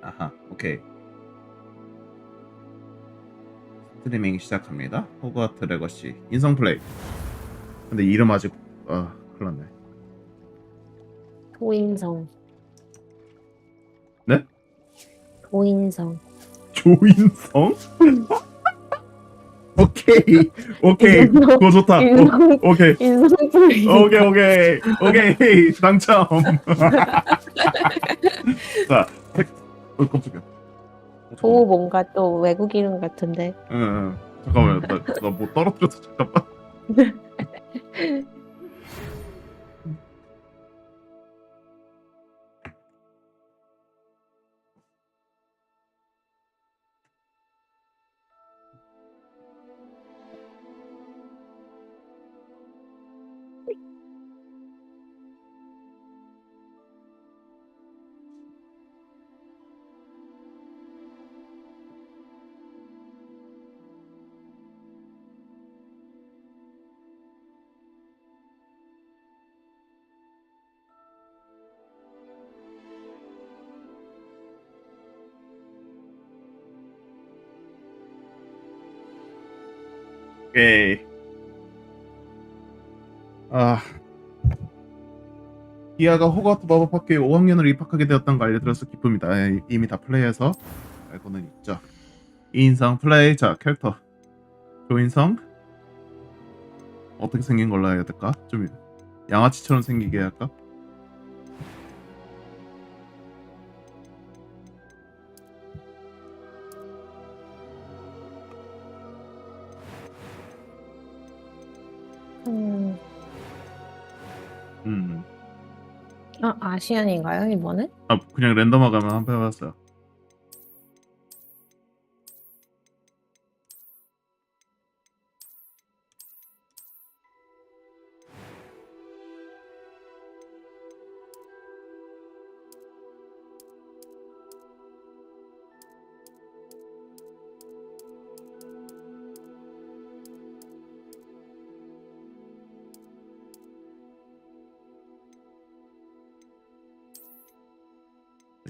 아하, 오케이. 스트리밍 시작합니다. 호그와트 레거시 인성플레이. 근데 이름 아직 큰일 났네. 도인성. 네? 도인성. 조인성? 오케이 그거 좋다. 오케이 인성플레이. 오케이 당첨. 자, 깜짝이야. 도 뭔가 또 외국 이름 같은데. 응. 잠깐만, 나 뭐 떨어뜨렸어. 잠깐만. 오케이. 기아가 호그와트 마법학교에 5학년으로 입학하게 되었다는 걸 알려드려서 기쁩니다. 이미 다 플레이해서 알고는 있죠. 인성 플레이. 자, 캐릭터 조인성. 어떻게 생긴 걸로 해야 될까? 좀 양아치처럼 생기게 할까? 아시안인가요 이번에? 그냥 랜덤하게 한번 해봤어요.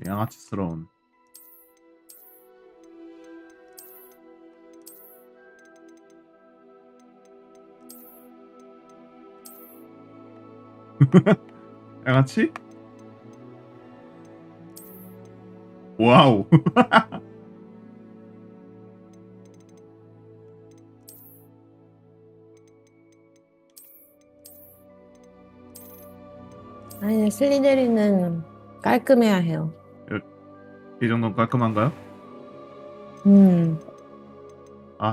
양아치스러운. 양아치? 와우. 아니 슬리데리는 깔끔해야 해요. 이 정도는 깔끔한가요?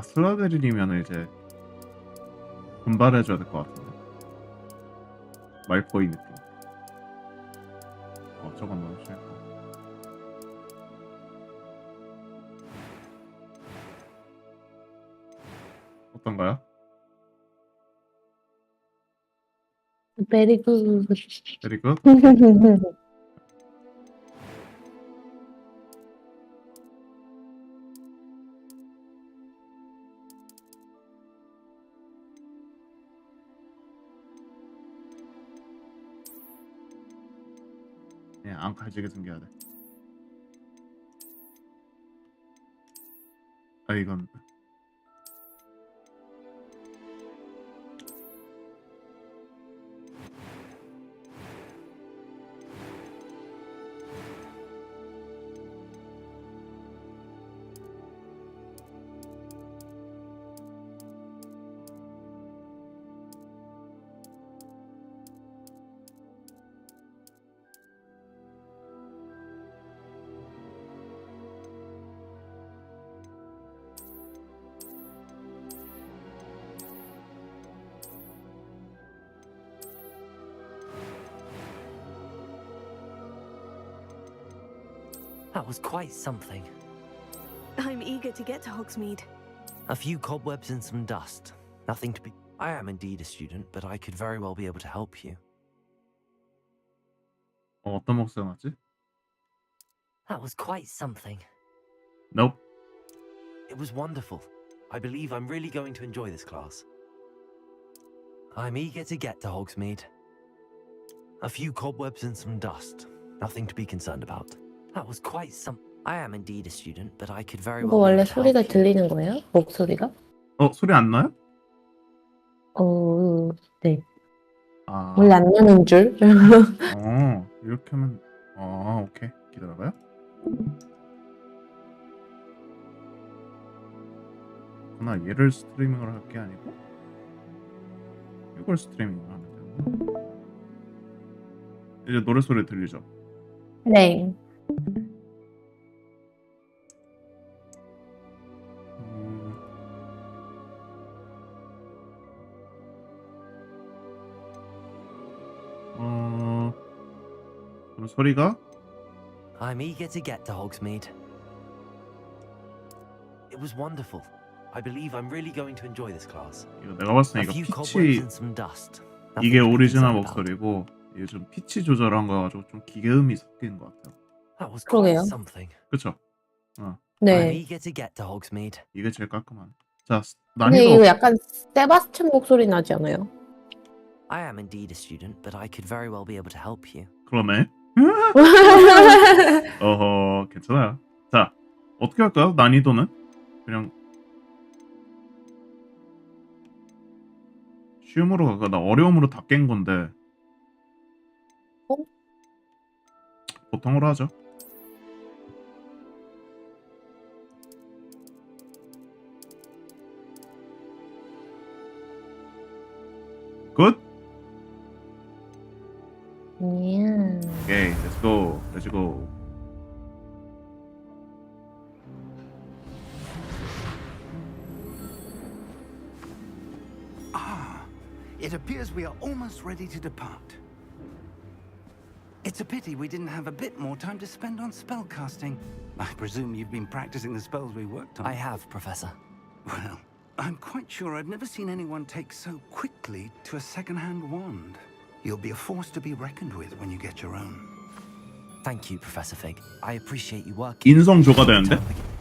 슬라데린이면 이제 분발해줘야 될 것 같은데. 말포이 느낌. 저건 너무 싫다. 어떤가요? 베리 굿. Very good. 안 칼지게 생겨야 돼. 이건 That was quite something. I'm eager to get to Hogsmeade. A few cobwebs and some dust. Nothing to be... I am indeed a student, but I could very well be able to help you. 어떤 목소리 맞지? That was quite something. Nope. It was wonderful. I believe I'm really going to enjoy this class. I'm eager to get to Hogsmeade. A few cobwebs and some dust. Nothing to be concerned about. That was quite some... I am indeed a student, but I could very 이거 well be 원래 able to 소리가 help you. 들리는 거예요? 목소리가? 소리 안 나요? 네. 아, 원래 안 나는 줄? 이렇게 하면 오케이. 기다려봐요. 나 얘를 스트리밍을 할 게 아니고 이걸 스트리밍을 하면 되는구나. 이제 노래 소리 들리죠? 네. 그럼 소리가 I'm eager to get to Hogsmeade. It was wonderful. I believe I'm really going to enjoy this class. 이거 내가 봤을 때 A 이거 few cobwebs 피치 and some dust. 이게 Nothing to be 오리지널 concerned about. 목소리고 이게 좀 피치 조절한 거 가지고 좀 기계음이 섞인 것 같아요. That was quite 그러게요. something. 그렇죠? I'm 네. eager to get to Hogsmeade. 이게 제일 깔끔한. 자, 근데 난이도 이거 약간 세바스찬 목소리 나지 않아요? I am indeed a student, but I could very well be able to help you. 그러네. 괜찮아요. 자, 어떻게 할까요? 난이도는 그냥 쉬움으로 갈까? 나 어려움으로 다 깬 건데. 보통으로 하죠. 굿. 오케이, let's go. Let's go. It appears we are almost ready to depart. It's a pity we didn't have a bit more time to spend on spellcasting. I presume you've been practicing the spells we worked on. I have, Professor. Well, I'm quite sure I've never seen anyone take so quickly to a second-hand wand. You'll be a force to be reckoned with when you get your own. Thank you, Professor Fig. I appreciate you working. 인성조가 되는데?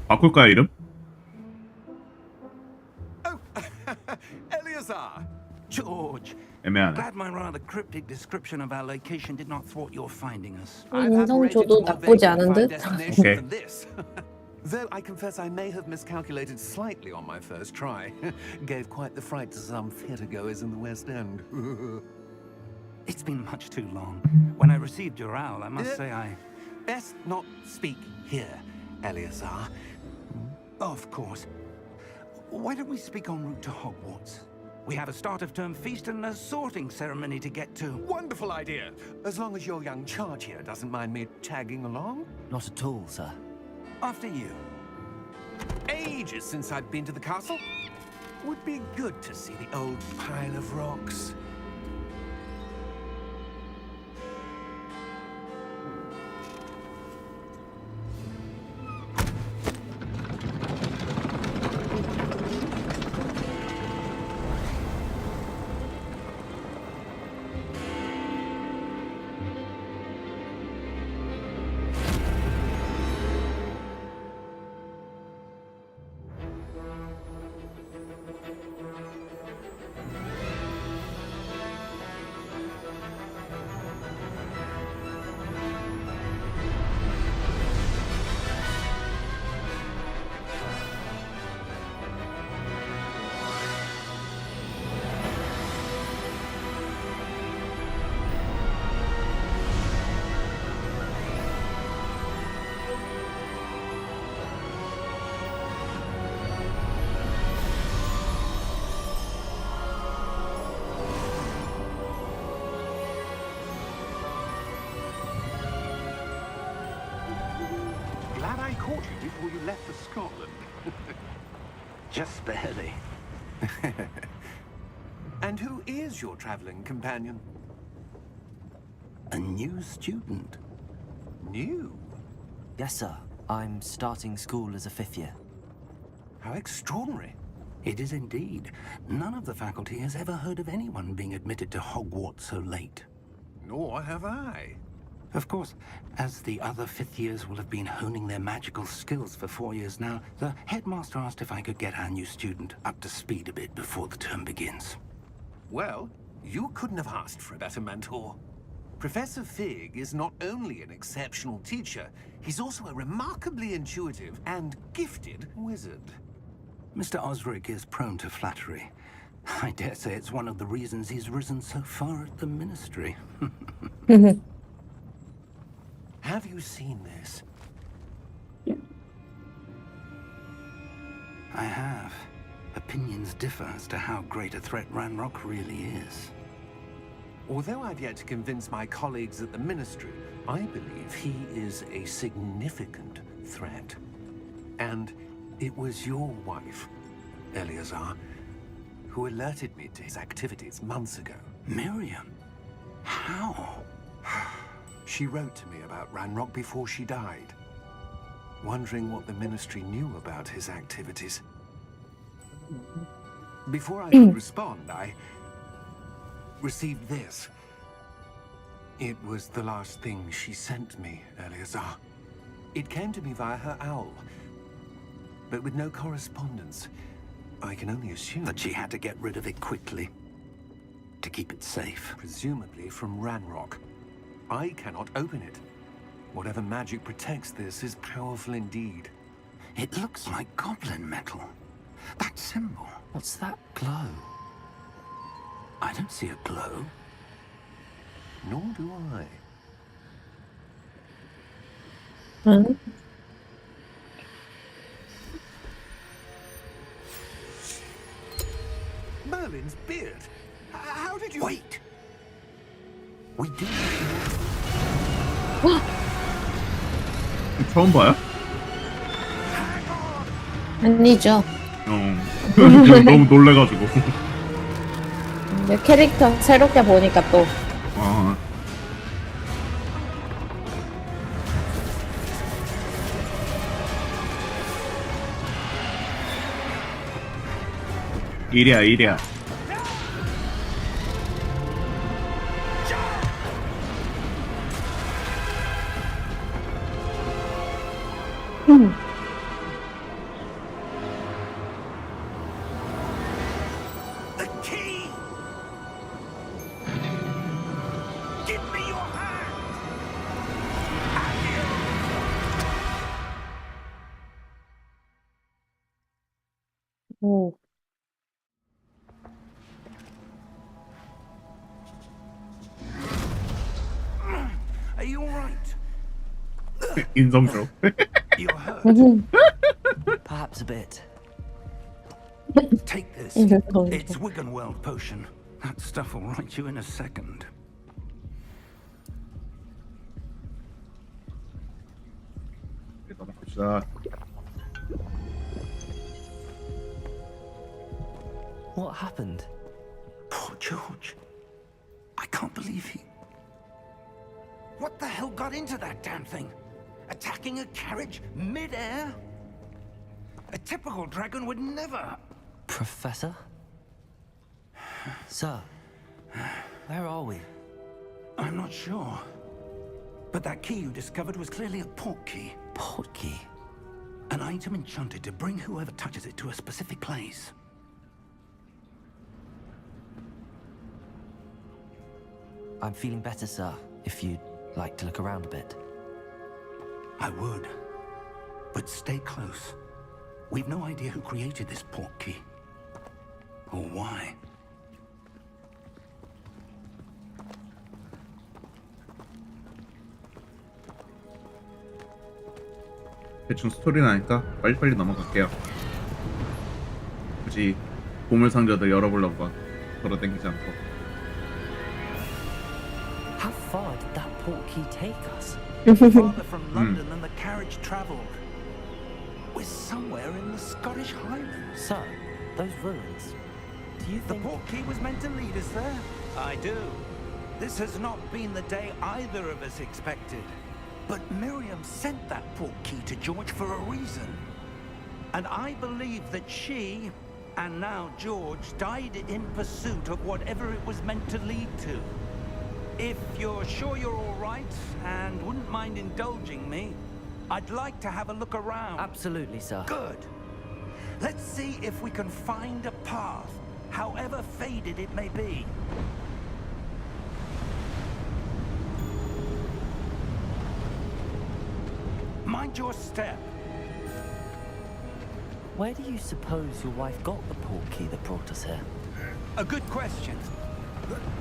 바꿀까요, 이름? Oh, Eleazar! George, 애매하네. glad my rather cryptic description of our location did not thwart your finding us. 인성조도 나쁘지 않은 듯? 오케이. Than this. Though I confess I may have miscalculated slightly on my first try. Gave quite the fright to some theatregoers in the West End. It's been much too long. When I received your owl, I must say I... Best not speak here, Eleazar. Of course. Why don't we speak en route to Hogwarts? We have a start-of-term feast and a sorting ceremony to get to. Wonderful idea. As long as your young charge here doesn't mind me tagging along. Not at all, sir. After you. Ages since I've been to the castle. Would be good to see the old pile of rocks. Glad I caught you before you left for Scotland. Just barely. And who is your traveling companion? A new student. New? Yes, sir. I'm starting school as a 5th year. How extraordinary. It is indeed. None of the faculty has ever heard of anyone being admitted to Hogwarts so late. Nor have I. Of course, as the other 5th years will have been honing their magical skills for 4 years now, the headmaster asked if I could get our new student up to speed a bit before the term begins. Well, you couldn't have asked for a better mentor. Professor Fig is not only an exceptional teacher, he's also a remarkably intuitive and gifted wizard. Mr. Osric is prone to flattery. I dare say it's one of the reasons he's risen so far at the Ministry. Have you seen this? I have. Opinions differ as to how great a threat Ranrock really is. Although I've yet to convince my colleagues at the Ministry, I believe he is a significant threat. And it was your wife, Eleazar, who alerted me to his activities months ago. Miriam? How? She wrote to me about Ranrock before she died, wondering what the Ministry knew about his activities. Before I could respond, I received this. It was the last thing she sent me, Eleazar. It came to me via her owl, but with no correspondence. I can only assume That she had to get rid of it quickly. To keep it safe. presumably from Ranrock. I cannot open it. Whatever magic protects this is powerful indeed. It looks like goblin metal. That symbol. What's that glow? I don't see a glow. Nor do I. 응? Merlin's beard. How did you... Wait! We do. 처음 봐요? 아니죠. 지금 너무 놀래가지고. 근데 캐릭터 새롭게 보니까 또 아, 이리야. The key! Give me your hand! 오. Are you alright? 인성플레이. You're hurt. Perhaps a bit. Take this. 인성플레이. It's Wiggenweld potion. That stuff will right you in a second. 봅시다. What happened? Poor George. I can't believe he... What the hell got into that damn thing? Attacking a carriage mid-air? A typical dragon would never... Professor? Sir, where are we? I'm not sure. But that key you discovered was clearly a port key. Port key? An item enchanted to bring whoever touches it to a specific place. I'm feeling better, sir, if you'd like to look around a bit. I would. But stay close. We've no idea who created this port key. Or why. 대충 스토리 나니까 빨리빨리 넘어갈게요. 굳이 보물 상자들 열어보려고 막 돌아다니지 않고. How far did that port key take us? Farther from London than the carriage travelled. We're somewhere in the Scottish Highlands. Sir, those ruins. Do you The think... port key was meant to lead us there? I do. This has not been the day either of us expected. But Miriam sent that port key to George for a reason. And I believe that she, and now George, died in pursuit of whatever it was meant to lead to. If you're sure you're all right and wouldn't mind indulging me, I'd like to have a look around. Absolutely, sir. Good. Let's see if we can find a path, however faded it may be. Mind your step. Where do you suppose your wife got the portkey that brought us here? A good question.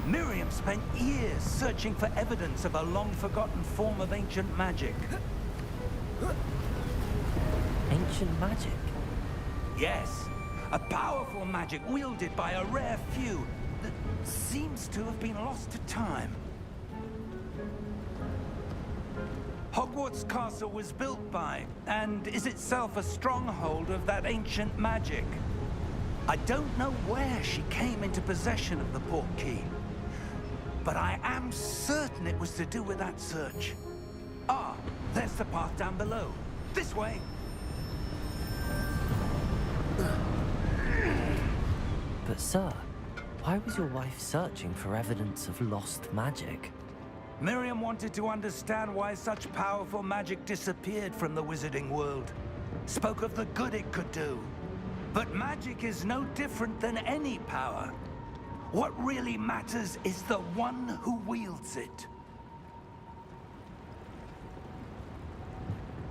Miriam spent years searching for evidence of a long-forgotten form of ancient magic. Ancient magic? Yes, a powerful magic wielded by a rare few that seems to have been lost to time. Hogwarts Castle was built by, and is itself a stronghold of that ancient magic. I don't know where she came into possession of the portkey, but I am certain it was to do with that search. Ah, there's the path down below. This way. But sir, why was your wife searching for evidence of lost magic? Miriam wanted to understand why such powerful magic disappeared from the wizarding world. Spoke of the good it could do. But magic is no different than any power. What really matters is the one who wields it.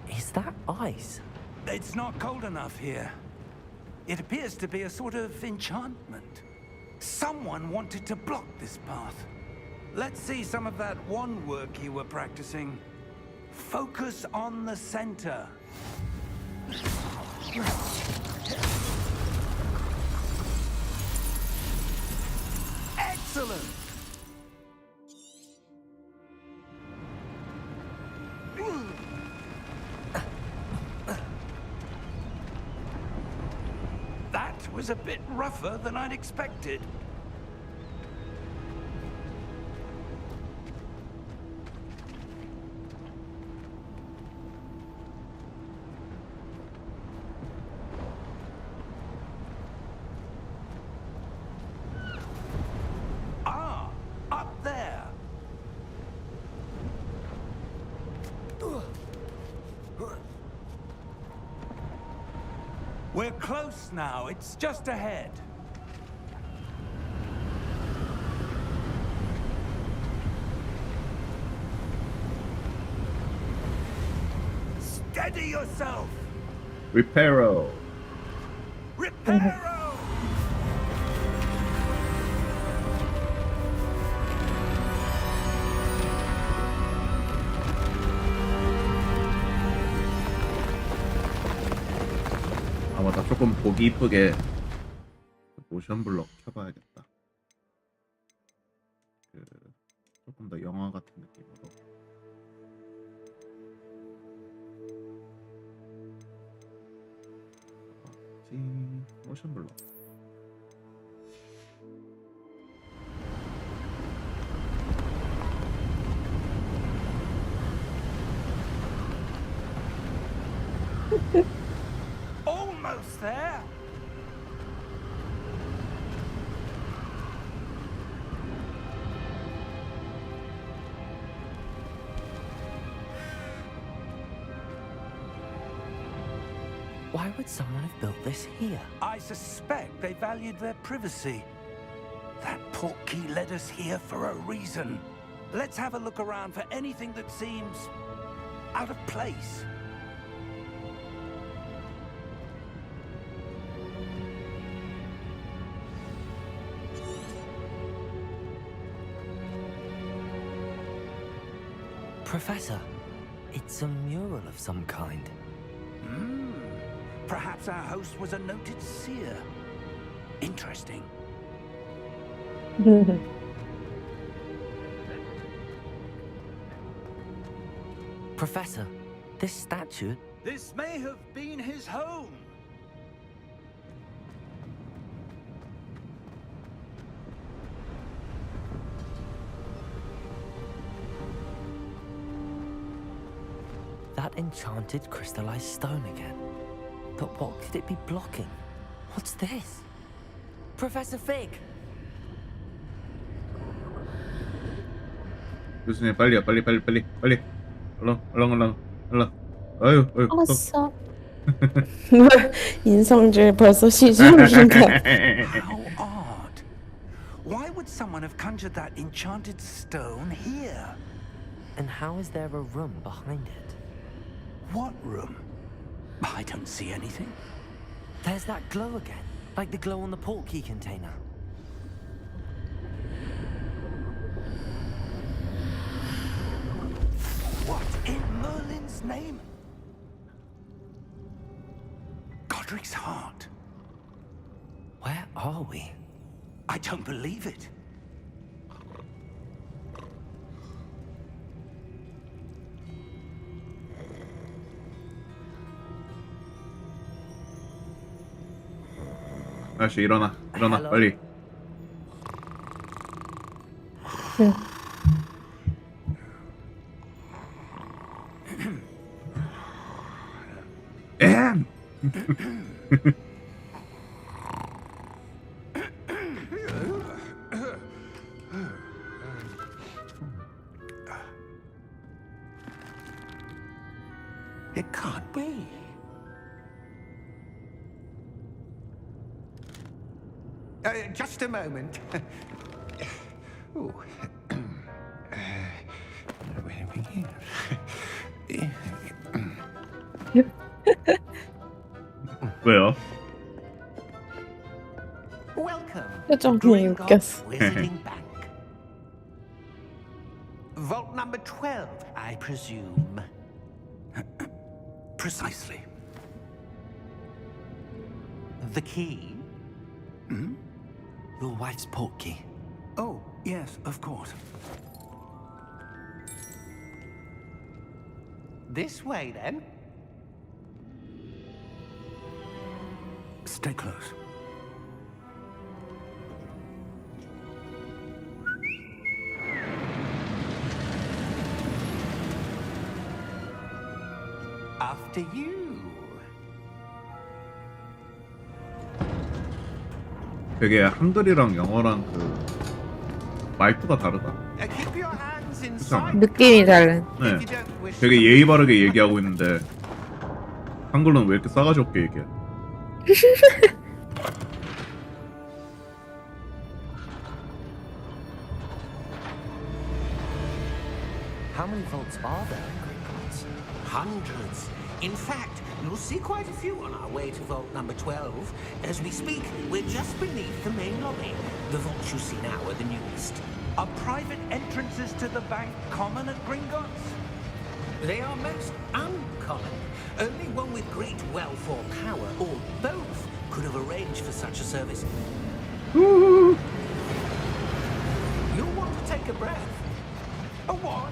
Is that ice? It's not cold enough here. It appears to be a sort of enchantment. Someone wanted to block this path. Let's see some of that wand work you were practicing. Focus on the center. Excellent! That was a bit rougher than I'd expected. Ah, up there. We're close now. It's just ahead. Steady yourself. Reparo. Reparo! 아 맞다, 조금 보기 이쁘게 모션 블럭 켜봐야겠다. 조금 더 영화 같은 느낌으로. 모션 블럭. Almost there. Why would someone have built this here? I suspect they valued their privacy. That portkey led us here for a reason. Let's have a look around for anything that seems out of place. Professor, it's a mural of some kind. Perhaps our host was a noted seer. Interesting. Professor, this statue... This may have been his home. That enchanted crystallized stone again. But what could it be blocking? What's this? Professor Fig! 교수님 빨리야, 빨리. 얼렁. 아유. 알았어. 인성질 벌써 시작인가? How odd. Why would someone have conjured that enchanted stone here? And how is there a room behind it? What room? I don't see anything. There's that glow again, like the glow on the portkey container. What in Merlin's name? Godric's heart. Where are we? I don't believe it. 아저씨 일어나 Hello? 빨리. 엠. It can't be. Just a moment. Ooh. Where are we? 왜요? Welcome. 표정이 Gringotts 웃겼어. Visiting Bank. Vault number 12, I presume. Precisely. The key? Your wife's portkey. Oh, yes, of course. This way, then. Stay close. After you. 되게 한글이랑 영어랑 그 말투가 다르다. Keep your hands inside. 느낌이 다른. 네, If you don't wish 되게 예의 바르게 얘기하고 있는데 한글로는 왜 이렇게 싸가지 없게 얘기해? How many vaults are there in Gringotts? Hundreds. In fact, you'll see quite a few on our way to vault number 12. As we speak, we're just beneath the main lobby. The vaults you see now are the newest. Are private entrances to the bank common at Gringotts? They are most uncommon. Only one with great wealth or power, or both, could have arranged for such a service. You'll want to take a breath. A what?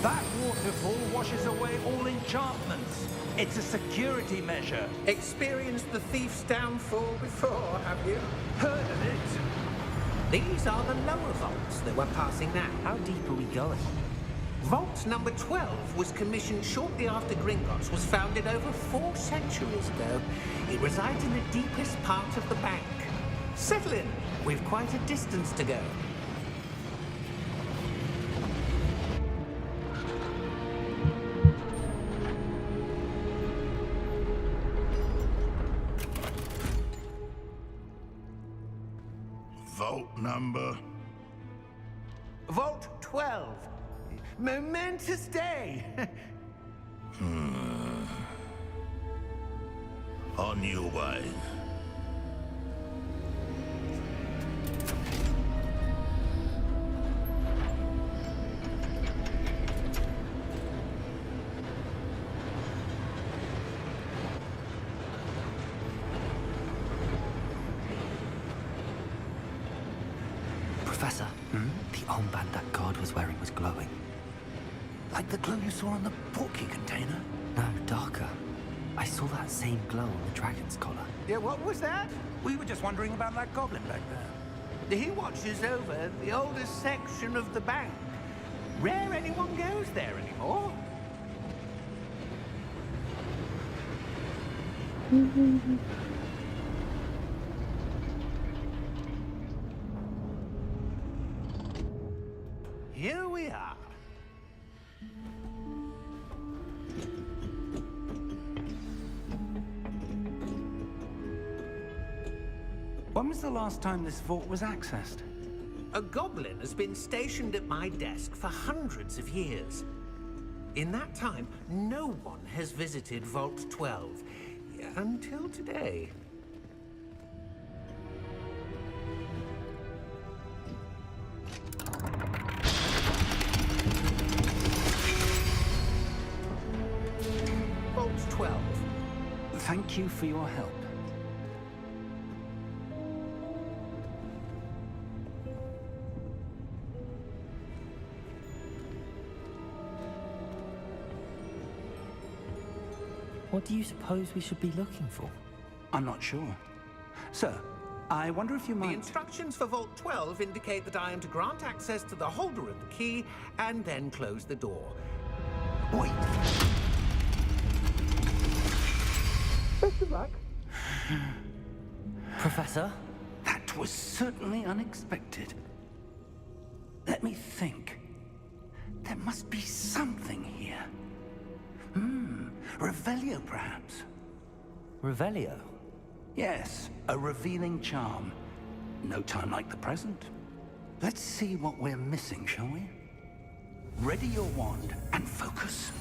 That waterfall washes away all enchantments. It's a security measure. Experienced the thief's downfall before, have you? Heard of it? These are the lower vaults that we're passing now. How deep are we going? Vault number 12 was commissioned shortly after Gringotts was founded over 4 centuries ago. It resides in the deepest part of the bank. Settle in. We've quite a distance to go. Vault number. Vault 12. Momentous day. On your way. Professor, the armband that guard was wearing was glowing. Like the glow you saw on the portkey container? No, darker. I saw that same glow on the dragon's collar. Yeah, what was that? We were just wondering about that goblin back there. He watches over the oldest section of the bank. Rare anyone goes there anymore. Here we are. When was the last time this vault was accessed? A goblin has been stationed at my desk for hundreds of years. In that time, no one has visited Vault 12 until today. Vault 12. Thank you for your help. What do you suppose we should be looking for? I'm not sure. Sir, I wonder if you The might... instructions for Vault 12 indicate that I am to grant access to the holder of the key and then close the door. Wait. Professor? That was certainly unexpected. Let me think. There must be something here. Revelio, perhaps? Revelio? Yes, a revealing charm. No time like the present. Let's see what we're missing, shall we? Ready your wand and focus.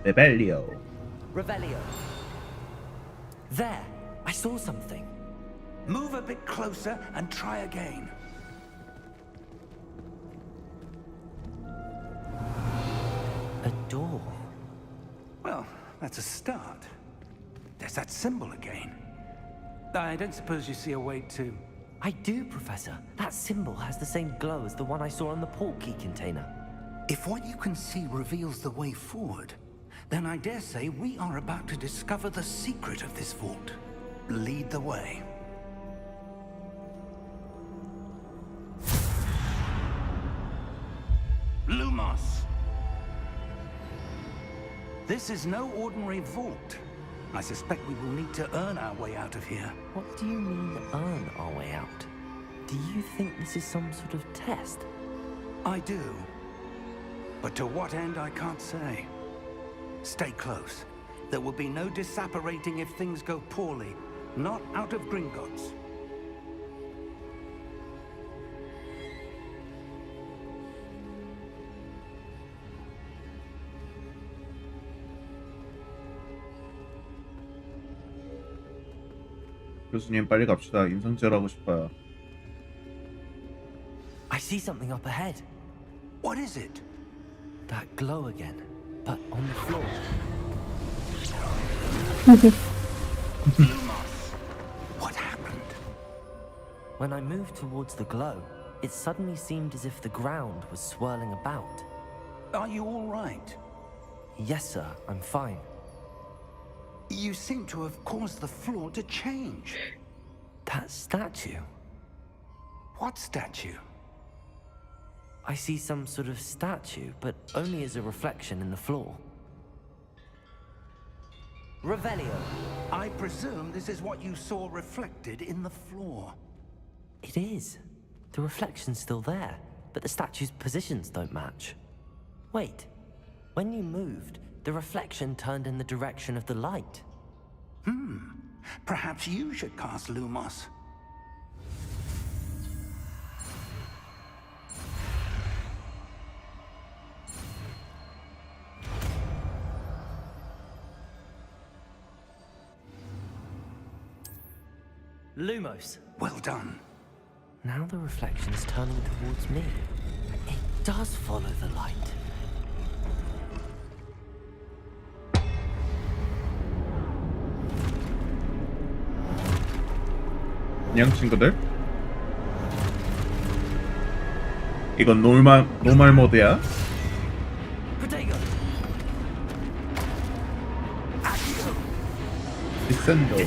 레벨리오. Revelio. There! I saw something. Move a bit closer and try again. A door. Well, that's a start. There's that symbol again. I don't suppose you see a way to... I do, Professor. That symbol has the same glow as the one I saw on the port key container. If what you can see reveals the way forward, then I dare say we are about to discover the secret of this vault. Lead the way. Lumos! This is no ordinary vault. I suspect we will need to earn our way out of here. What do you mean, earn our way out? Do you think this is some sort of test? I do. But to what end, I can't say. Stay close. There will be no disapparating if things go poorly. Not out of Gringotts. 교수님 빨리 갑시다. 인성질하고 싶어요. I see something up ahead. What is it? That glow again, but on the floor. Lumos! What happened? When I moved towards the glow, it suddenly seemed as if the ground was swirling about. Are you all right? Yes, sir, I'm fine. You seem to have caused the floor to change. That statue. What statue? I see some sort of statue, but only as a reflection in the floor. Revelio. I presume this is what you saw reflected in the floor. It is. The reflection's still there, but the statue's positions don't match. Wait. When you moved, the reflection turned in the direction of the light. Perhaps you should cast Lumos. Lumos. Well done. Now the reflection's turning towards me. It does follow the light. 안녕 친구들. 이건 노말 모드야. 디센더.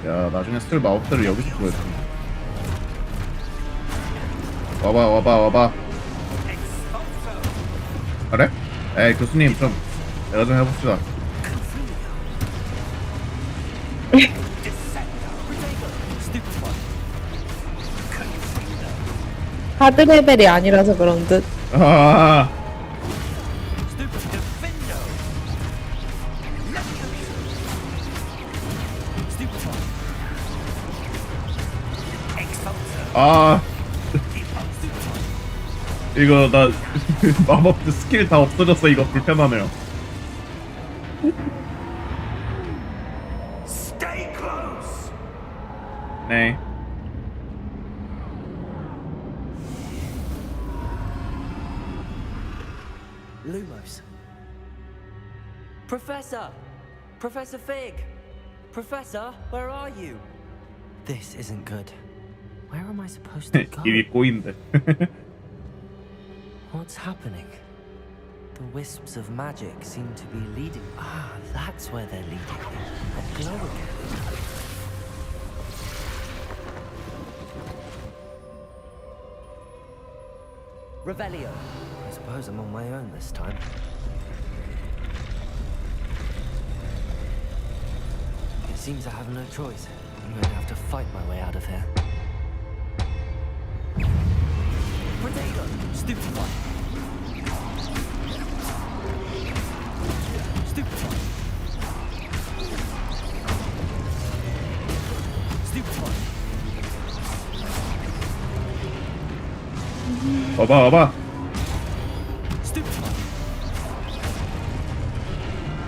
야 나중에 쓸 마법들을 여기서 보여줘. 와봐. 그래? 에이 교수님 좀 내가 좀 해봅시다. 하드 레벨이 아니라서 그런 듯. 아. 아 이거 나 마법 스킬 다 없어졌어. 이거 불편하네요. Stay close. 네. Lumos. Professor! Professor Fig! Professor, where are you? This isn't good. Where am I supposed to go? 입이 꼬인데. What's happening? The wisps of magic seem to be leading. Ah, that's where they're leading. A glow again. Revelio. I suppose I'm on my own this time. It seems I have no choice. I'm going to have to fight my way out of here. Potato! Stupefy! Stupefy! Stupefy! 와봐.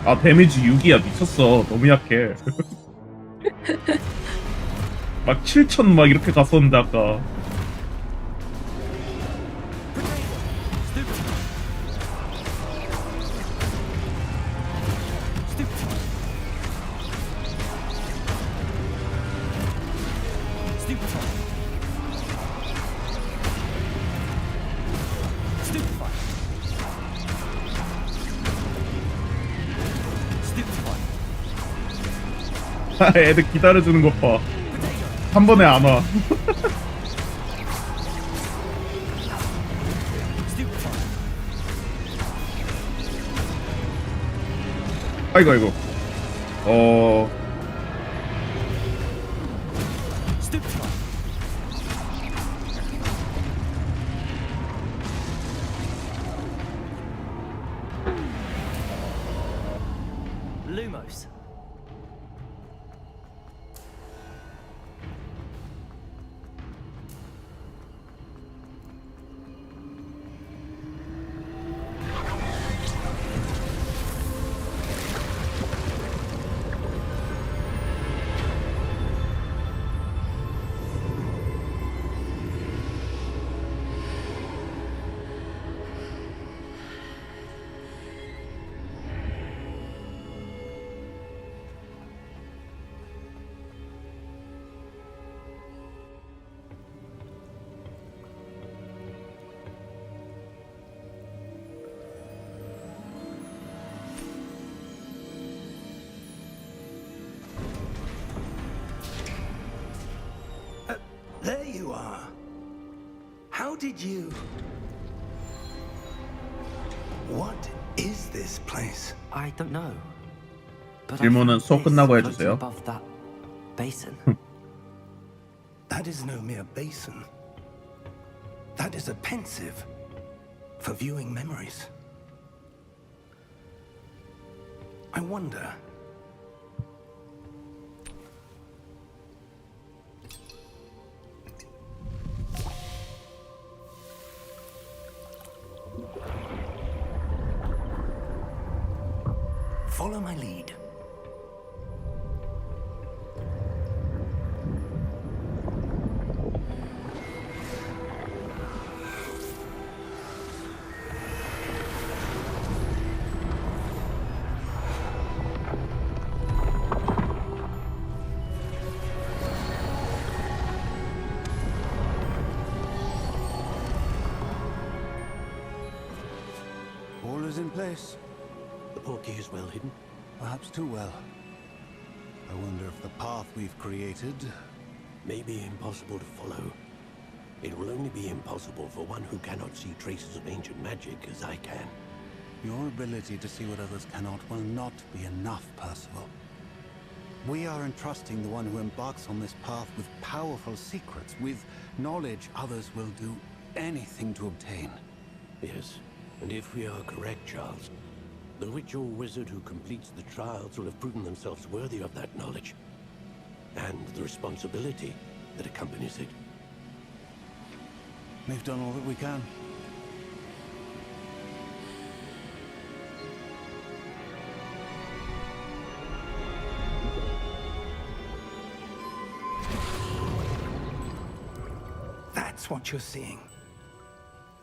아 데미지 6이야. 미쳤어. 너무 약해. 막 7,000 막 이렇게 갔었는데 아까. 애들 기다려주는 것 봐. 한 번에 안 와. 아이고. Lumos. There you are. How did you... What is this place? I don't know. But 질문은 수업 끝나고 floating 해주세요. above that basin. That is no mere basin. That is a pensive for viewing memories. I wonder... Follow my lead. All is in place. The portkey is well hidden. Perhaps too well. I wonder if the path we've created... May be impossible to follow. It will only be impossible for one who cannot see traces of ancient magic as I can. Your ability to see what others cannot will not be enough, Percival. We are entrusting the one who embarks on this path with powerful secrets, with knowledge others will do anything to obtain. Yes, and if we are correct, Charles, the witch or wizard who completes the trials will have proven themselves worthy of that knowledge, and the responsibility that accompanies it. We've done all that we can. That's what you're seeing.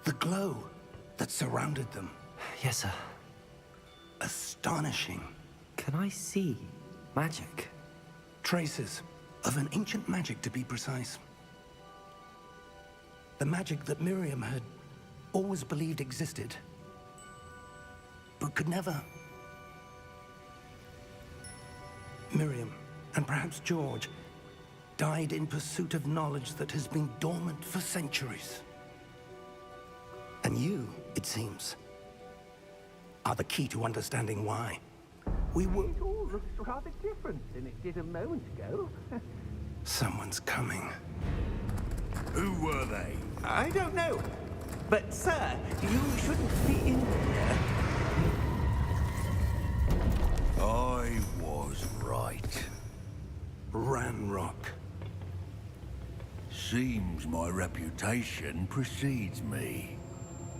The glow that surrounded them. Yes, sir. Astonishing. Can I see magic? Traces of an ancient magic, to be precise. The magic that Miriam had always believed existed, but could never. Miriam, and perhaps George, died in pursuit of knowledge that has been dormant for centuries. And you, it seems, are the key to understanding why. We were... It all looks rather different than it did a moment ago. Someone's coming. Who were they? I don't know. But, sir, you shouldn't be in here. I was right. Ranrock. Seems my reputation precedes me.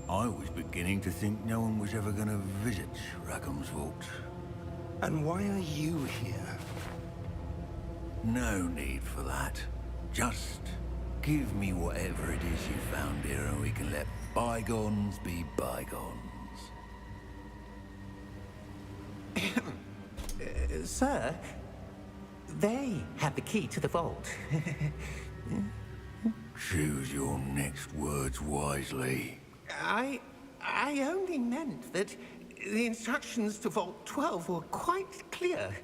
I was beginning to think no one was ever going to visit Rackham's vault. And why are you here? No need for that. Just give me whatever it is you found here and we can let bygones be bygones. Sir, they have the key to the vault. Choose your next words wisely. I only meant that the instructions to Vault 12 were quite clear.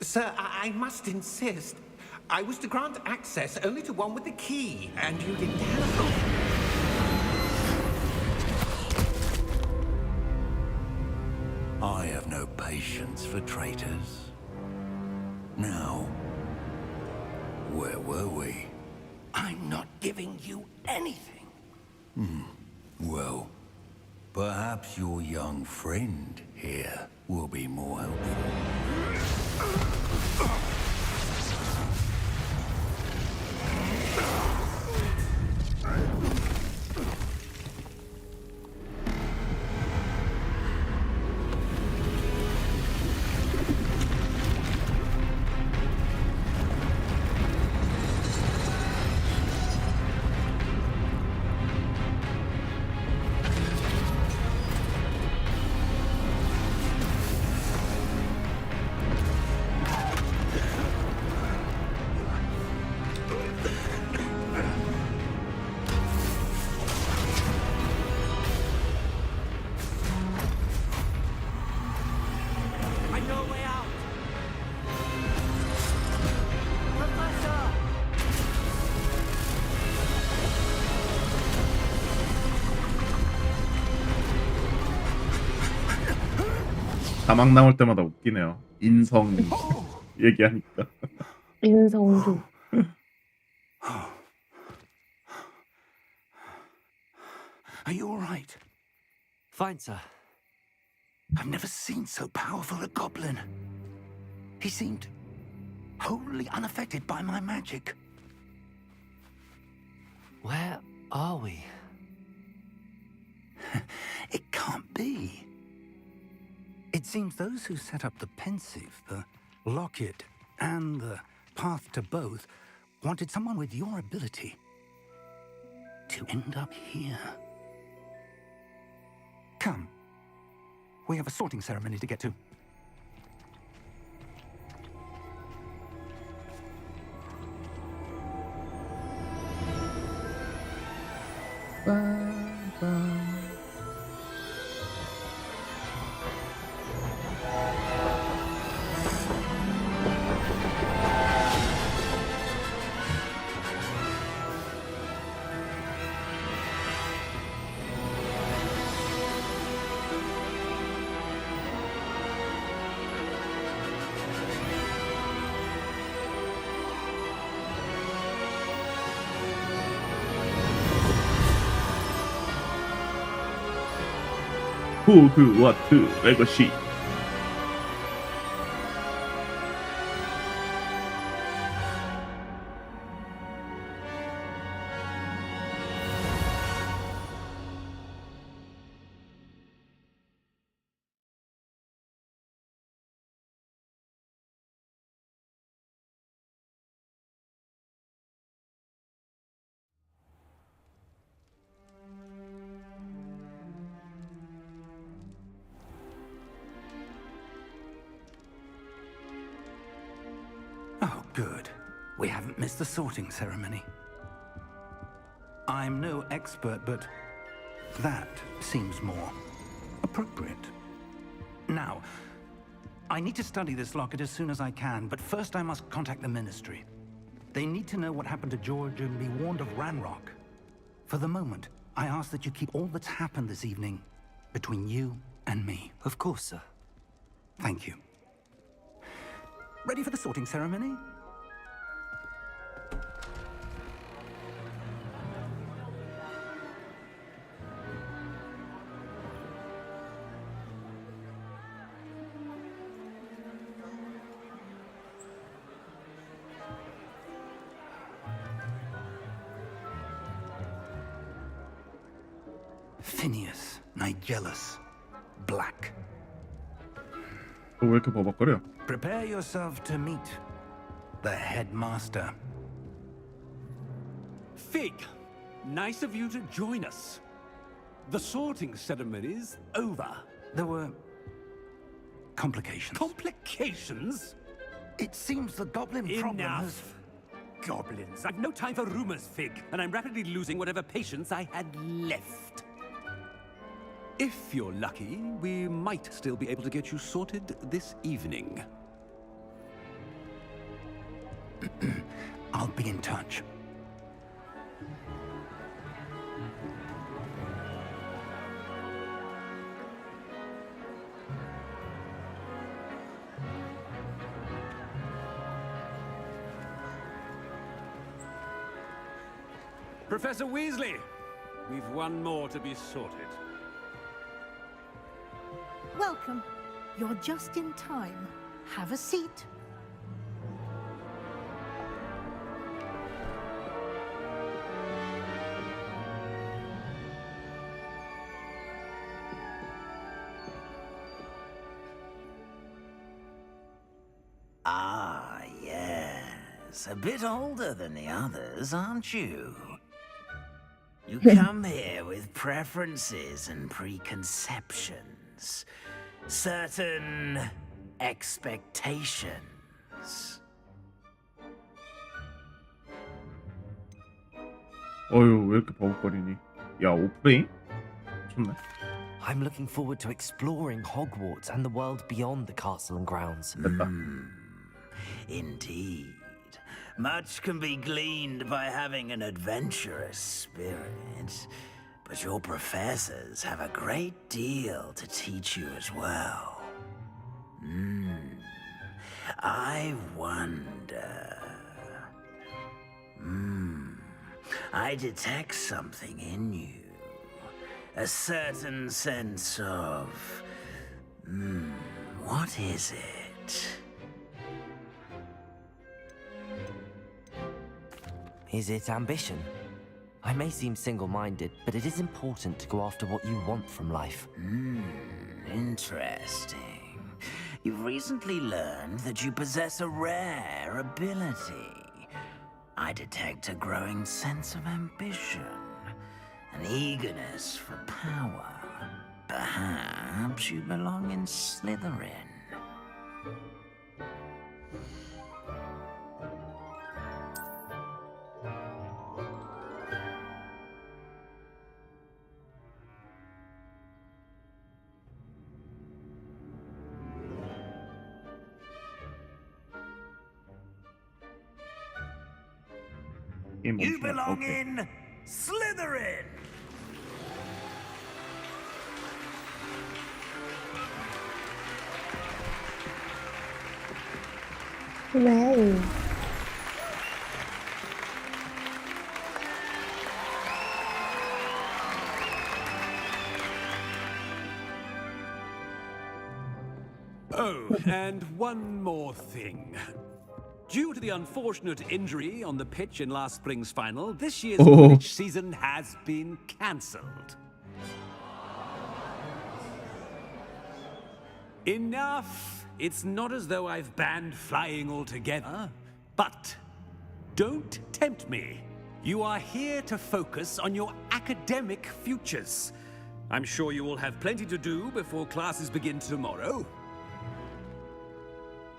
Sir, I must insist. I was to grant access only to one with the key, and you didn't have. I have no patience for traitors. Now, where were we? I'm not giving you anything. Well, perhaps your young friend here will be more helpful. 자막 나올 때마다 웃기네요. 인성 얘기하니까. 인성도. Are you all right? Fine, sir. I've never seen so powerful a goblin. He seemed wholly unaffected by my magic. Where are we? It can't be. It seems those who set up the pensive, the locket, and the path to both wanted someone with your ability to end up here. Come. We have a sorting ceremony to get to. 호그와트 레거시. Good. We haven't missed the sorting ceremony. I'm no expert, but that seems more appropriate. Now, I need to study this locket as soon as I can, but first I must contact the Ministry. They need to know what happened to George and be warned of Ranrock. For the moment, I ask that you keep all that's happened this evening between you and me. Of course, sir. Thank you. Ready for the sorting ceremony? Phineas, Nigellus, Black. 왜 이렇게 버벅거려? Prepare yourself to meet the headmaster. Fig, nice of you to join us. The sorting ceremony's over. There were complications. Complications? It seems the goblin problem has... Enough. Goblins. I've no time for rumors, Fig, and I'm rapidly losing whatever patience I had left. If you're lucky, we might still be able to get you sorted this evening. I'll be in touch. Professor Weasley, we've one more to be sorted. Welcome. You're just in time. Have a seat. Ah, yes. A bit older than the others, aren't you? You come here with preferences and preconceptions. Certain expectations. 어휴, 왜 이렇게 버벅거리니? 야, 오프레임? 좋네. I'm looking forward to exploring Hogwarts and the world beyond the castle and grounds. Indeed. Much can be gleaned by having an adventurous spirit, but your professors have a great deal to teach you as well. I wonder... I detect something in you. A certain sense of... what is it? Is it ambition? I may seem single-minded, but it is important to go after what you want from life. Interesting. You've recently learned that you possess a rare ability. I detect a growing sense of ambition, an eagerness for power. Perhaps you belong in Slytherin. You belong in Slytherin! 왜? Oh, and one more thing. Due to the unfortunate injury on the pitch in last spring's final, this year's Quidditch season has been cancelled. Enough! It's not as though I've banned flying altogether, but don't tempt me. You are here to focus on your academic futures. I'm sure you will have plenty to do before classes begin tomorrow.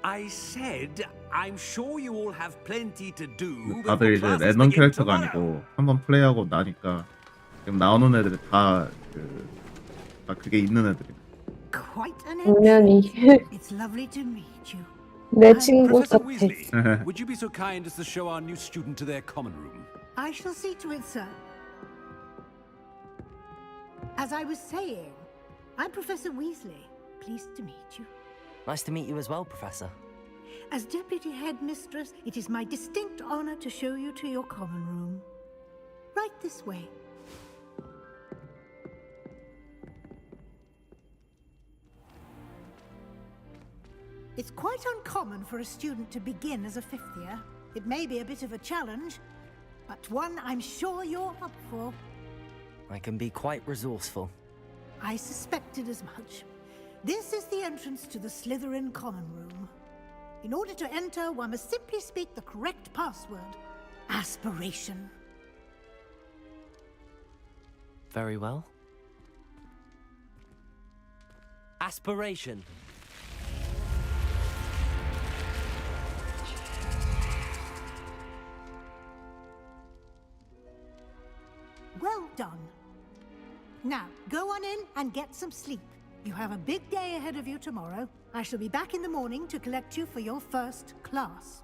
I said I'm sure you all have plenty to do. 다들 이제 랜덤 캐릭터가 아니고 한번 플레이하고 나니까 지금 나오는 애들이 다 그게 있는 애들이. Quite an 당연히 It's lovely to meet you. 내 친구 Professor 같아. Weasley, would you be so kind as to show our new student to their common room? I shall see to it, sir. As I was saying, I'm Professor Weasley. Pleased to meet you. Nice to meet you as well, Professor. As Deputy Headmistress, it is my distinct honor to show you to your common room. Right this way. It's quite uncommon for a student to begin as a fifth year. It may be a bit of a challenge, but one I'm sure you're up for. I can be quite resourceful. I suspected as much. This is the entrance to the Slytherin common room. In order to enter, one must simply speak the correct password. Aspiration. Very well. Aspiration. Well done. Now, go on in and get some sleep. You have a big day ahead of you tomorrow. I shall be back in the morning to collect you for your first class.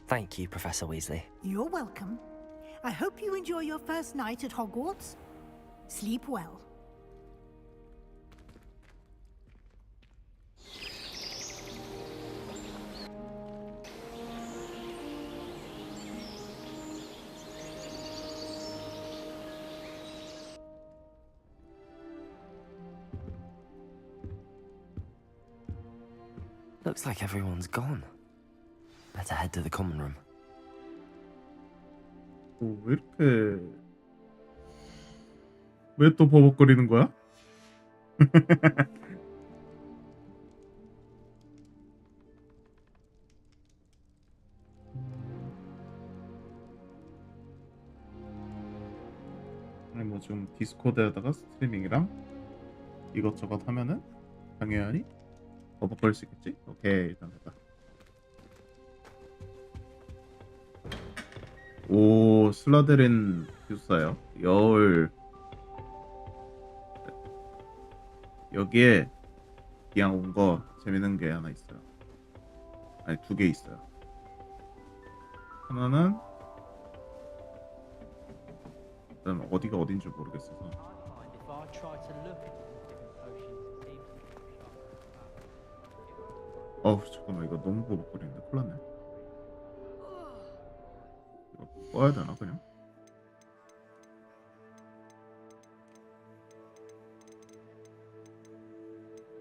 Thank you, Professor Weasley. You're welcome. I hope you enjoy your first night at Hogwarts. Sleep well. Looks like everyone's gone. Better head to the common room. 왜 이렇게 왜 또 버벅거리는 거야? 아니 뭐 지금 디스코드에다가 스트리밍이랑 이것저것 하면은 당연히 버벅거릴 수 있겠지? 오케이 일단 됐다. 오 슬라데린 기숙사요. 여울 여기에 그냥 온 거 재밌는 게 하나 있어요. 아니 두 개 있어요. 하나는 일단 어디가 어딘지 모르겠어서 어우 잠깐만 이거 너무 버벅거리는데 큰일 났네. 이거 꺼야 되나 그냥?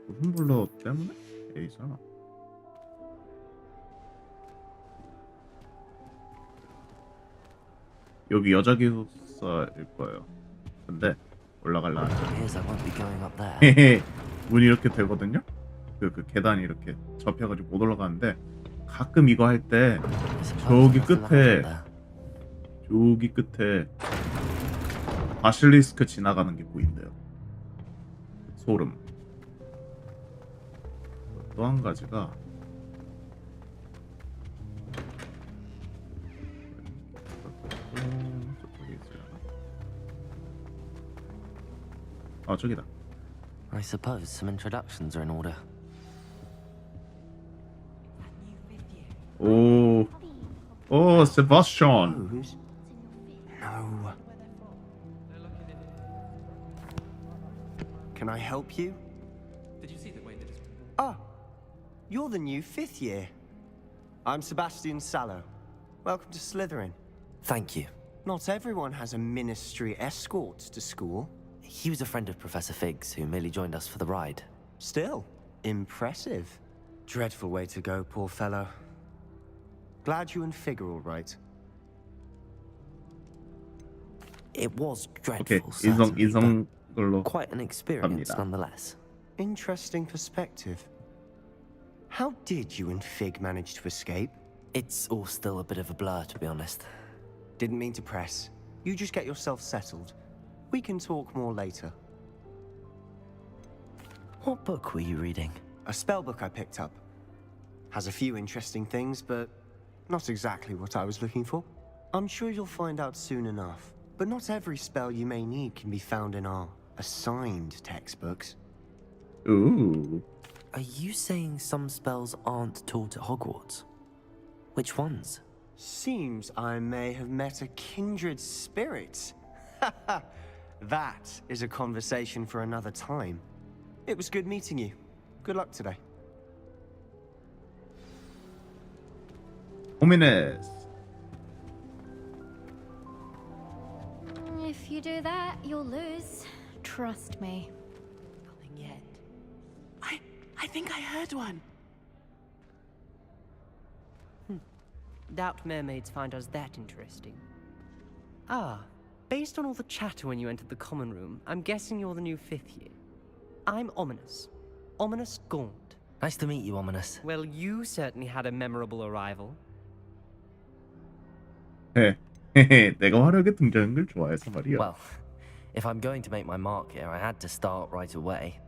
홈블러 때문에? 에이 설마. 여기 여자 기숙사일 거예요. 근데 올라갈라 헤헤 문이 이렇게 되거든요. 그 계단이 이렇게 접혀가지고 못 올라가는데 가끔 이거 할 때 저기 끝에 바실리스크 지나가는 게 보인대요. 소름. 또 한 가지가 저쪽에 있어요. 아 저기다. I suppose some introductions are in order. 오, 오, 세바스찬. No. Can I help you? Did you see the way that it's... Ah, you're the new fifth year. I'm Sebastian Sallow. Welcome to Slytherin. Thank you. Not everyone has a ministry escort to school. He was a friend of Professor Fig's who merely joined us for the ride. Still, impressive. Dreadful way to go, poor fellow. Glad you and Fig are all right. It was dreadful, 오케이, certainly, 인성 걸로 but quite an experience 갑니다. nonetheless. Interesting perspective. How did you and Fig manage to escape? It's all still a bit of a blur, to be honest. Didn't mean to press. You just get yourself settled. We can talk more later. What book were you reading? A spell book I picked up. Has a few interesting things, but not exactly what I was looking for. I'm sure you'll find out soon enough. But not every spell you may need can be found in our assigned textbooks. Ooh. Are you saying some spells aren't taught at Hogwarts? Which ones? Seems I may have met a kindred spirit. That is a conversation for another time. It was good meeting you. Good luck today. 호미네스. If you do that, you'll lose. Trust me. Nothing yet. I think I heard one. Doubt mermaids find us that interesting. Ah, based on all the chatter when you entered the common room, I'm guessing you're the new 5th year. I'm Ominous. Ominous Gaunt. Nice to meet you, Ominous. Well, you certainly had a memorable arrival. 내가 화려하게 등장한 걸 좋아해서 말이야. Well, if I'm going to make my mark here, I had to start right away.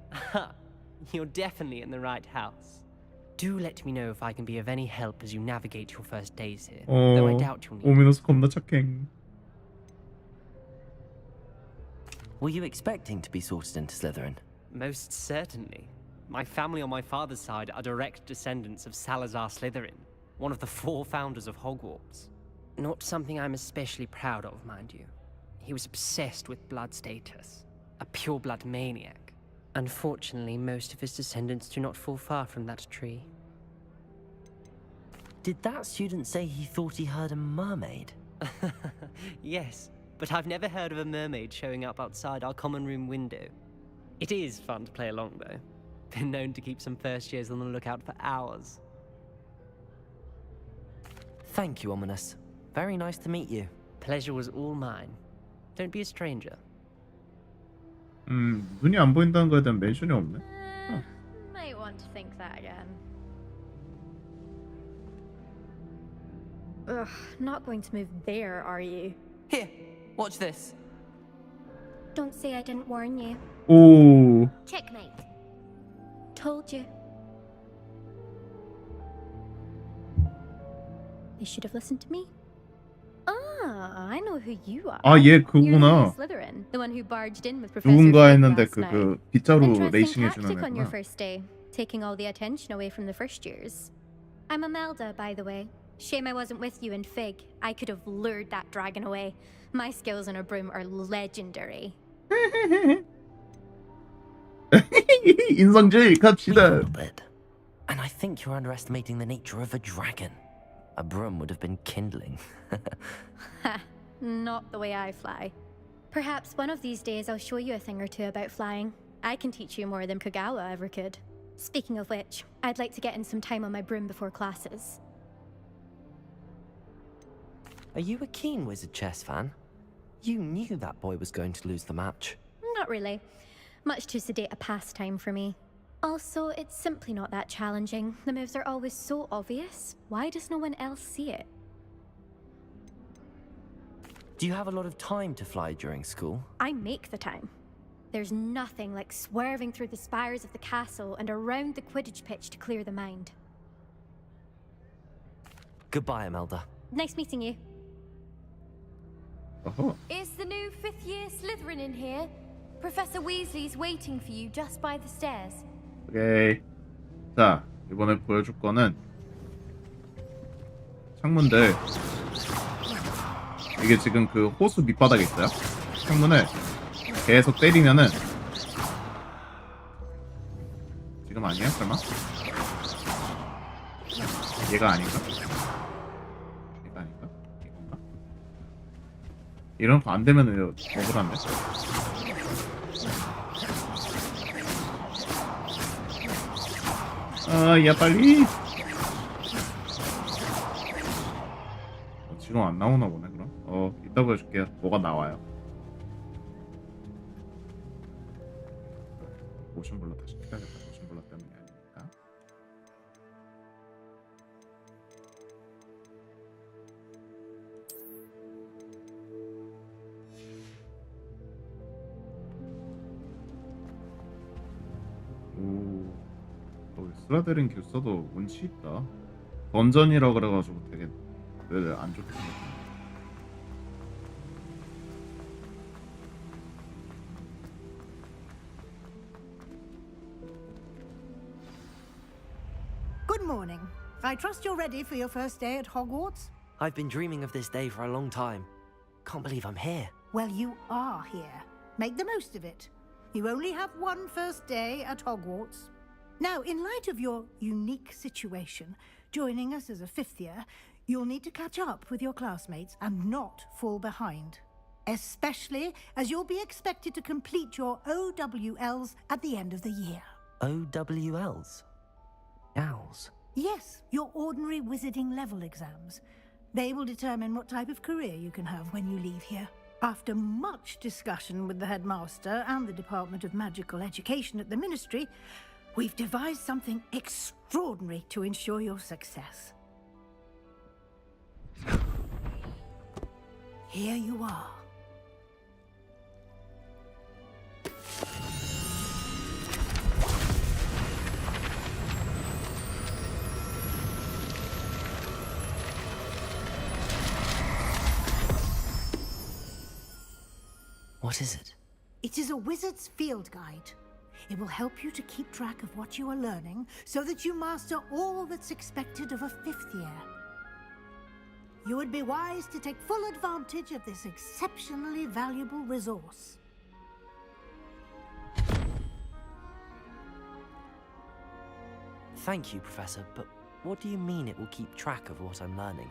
You're definitely in the right house. Do let me know if I can be of any help as you navigate your first days here, though I doubt you'll need it. 오미너스 겁나 착해. Were you expecting to be sorted into Slytherin? Most certainly. My family on my father's side are direct descendants of Salazar Slytherin, one of the 4 founders of Hogwarts. Not something I'm especially proud of, mind you. He was obsessed with blood status, a pure-blood maniac. Unfortunately, most of his descendants do not fall far from that tree. Did that student say he thought he heard a mermaid? Yes, but I've never heard of a mermaid showing up outside our common room window. It is fun to play along, though. Been known to keep some first years on the lookout for hours. Thank you, Ominous. Very nice to meet you. Pleasure was all mine. Don't be a stranger. 눈이 안 보인다는 거에 대한 멘션이 없네. Might want to think that again. Ugh, not going to move there, are you? Here, watch this. Don't say I didn't warn you. 오. Checkmate. Told you. You should have listened to me. Ah, I know who you are. 아, 얘 You're 그거구나. the Slytherin, the one who barged in with Professor 누군가 Fig 했는데 last night. 그 빗자루 Interesting 레이싱 해주는 tactic on your 애구나. first day, taking all the attention away from the first years. I'm Imelda, by the way. Shame I wasn't with you in Fig. I could have lured that dragon away. My skills on a broom are legendary. 인성질 갑시다. A little bit. And I think you're underestimating the nature of a dragon. A broom would have been kindling. Ha, not the way I fly. Perhaps one of these days I'll show you a thing or two about flying. I can teach you more than Kogawa ever could. Speaking of which, I'd like to get in some time on my broom before classes. Are you a keen Wizard Chess fan? You knew that boy was going to lose the match. Not really. Much too sedate a pastime for me. Also, it's simply not that challenging. The moves are always so obvious. Why does no one else see it? Do you have a lot of time to fly during school? I make the time. There's nothing like swerving through the spires of the castle and around the Quidditch pitch to clear the mind. Goodbye, Imelda. Nice meeting you. Is the new 5th year Slytherin in here? Professor Weasley's waiting for you just by the stairs. 오케이. 자, 이번에 보여줄 거는 창문들. 이게 지금 그 호수 밑바닥에 있어요. 창문을 계속 때리면은 지금 아니야? 설마? 얘가 아닌가? 얘가 아닌가? 이건가? 이런 거 안 되면은 억울한데? 아, 야 빨리. 지금 안 나오나 보네 그럼. 이따 보여줄게요. 뭐가 나와요. 모션블러 다시 켜야겠다. 모션블러 때문에 아니니까. 오, 스라데린 교사도 운치 있다. 던전이라 그래가지고 되게 늘 안 좋게 생겼네. Good morning. I trust you're ready for your first day at Hogwarts? I've been dreaming of this day for a long time. Can't believe I'm here. Well, you are here. Make the most of it. You only have one first day at Hogwarts. Now, in light of your unique situation, joining us as a fifth year, you'll need to catch up with your classmates and not fall behind. Especially as you'll be expected to complete your OWLs at the end of the year. OWLs? Owls? Yes, your ordinary wizarding level exams. They will determine what type of career you can have when you leave here. After much discussion with the headmaster and the Department of Magical Education at the Ministry, we've devised something extraordinary to ensure your success. Here you are. What is it? It is a wizard's field guide. It will help you to keep track of what you are learning so that you master all that's expected of a fifth year. You would be wise to take full advantage of this exceptionally valuable resource. Thank you, Professor, but what do you mean it will keep track of what I'm learning?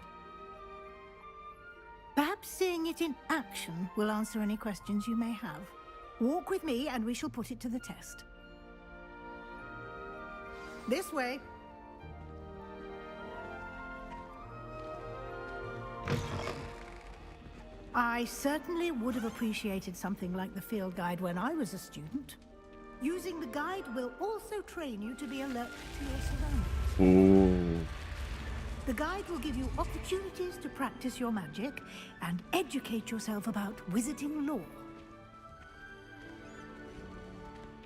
Perhaps seeing it in action will answer any questions you may have. Walk with me and we shall put it to the test. This way. I certainly would have appreciated something like the field guide when I was a student. Using the guide will also train you to be alert to your surroundings. The guide will give you opportunities to practice your magic and educate yourself about wizarding lore.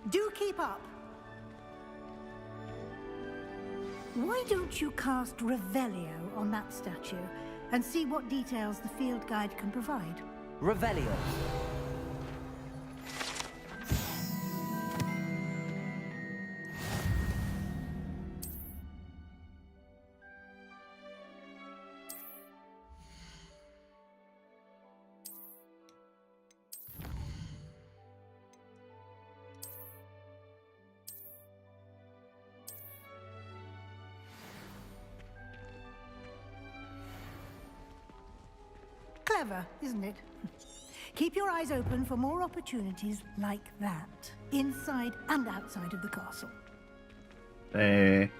Do keep up. Why don't you cast Revelio on that statue and see what details the field guide can provide? Revelio. Clever, isn't it? Keep your eyes open for more opportunities like that, inside and outside of the castle. 네.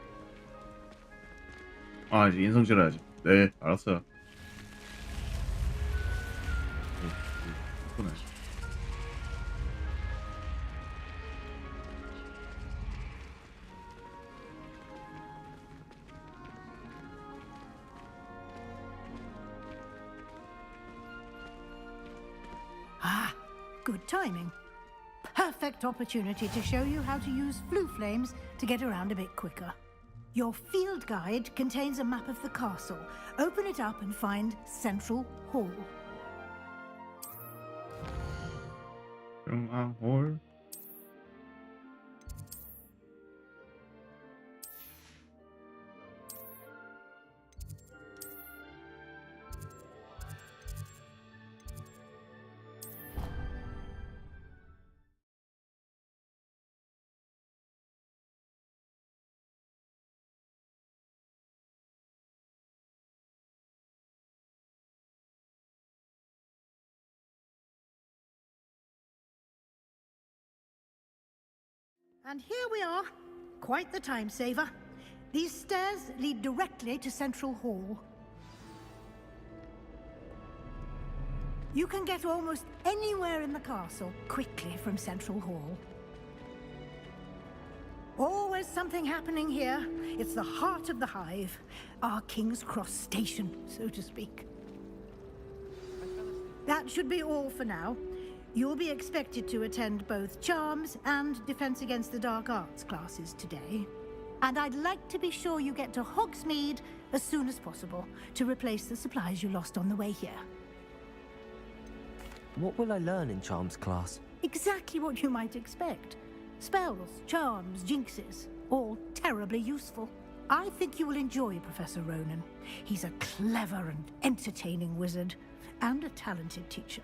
아, 이제 인성 질러야지. 네, 알았어요. 그네. Ah, good timing. Perfect opportunity to show you how to use flue flames to get around a bit quicker. Your field guide contains a map of the castle. Open it up and find Central Hall. 중앙홀. And here we are. Quite the time saver. These stairs lead directly to Central Hall. You can get almost anywhere in the castle quickly from Central Hall. Always something happening here. It's the heart of the hive. Our King's Cross station, so to speak. That should be all for now. You'll be expected to attend both Charms and Defense Against the Dark Arts classes today. And I'd like to be sure you get to Hogsmeade as soon as possible to replace the supplies you lost on the way here. What will I learn in Charms class? Exactly what you might expect. Spells, charms, jinxes, all terribly useful. I think you will enjoy Professor Ronan. He's a clever and entertaining wizard, and a talented teacher.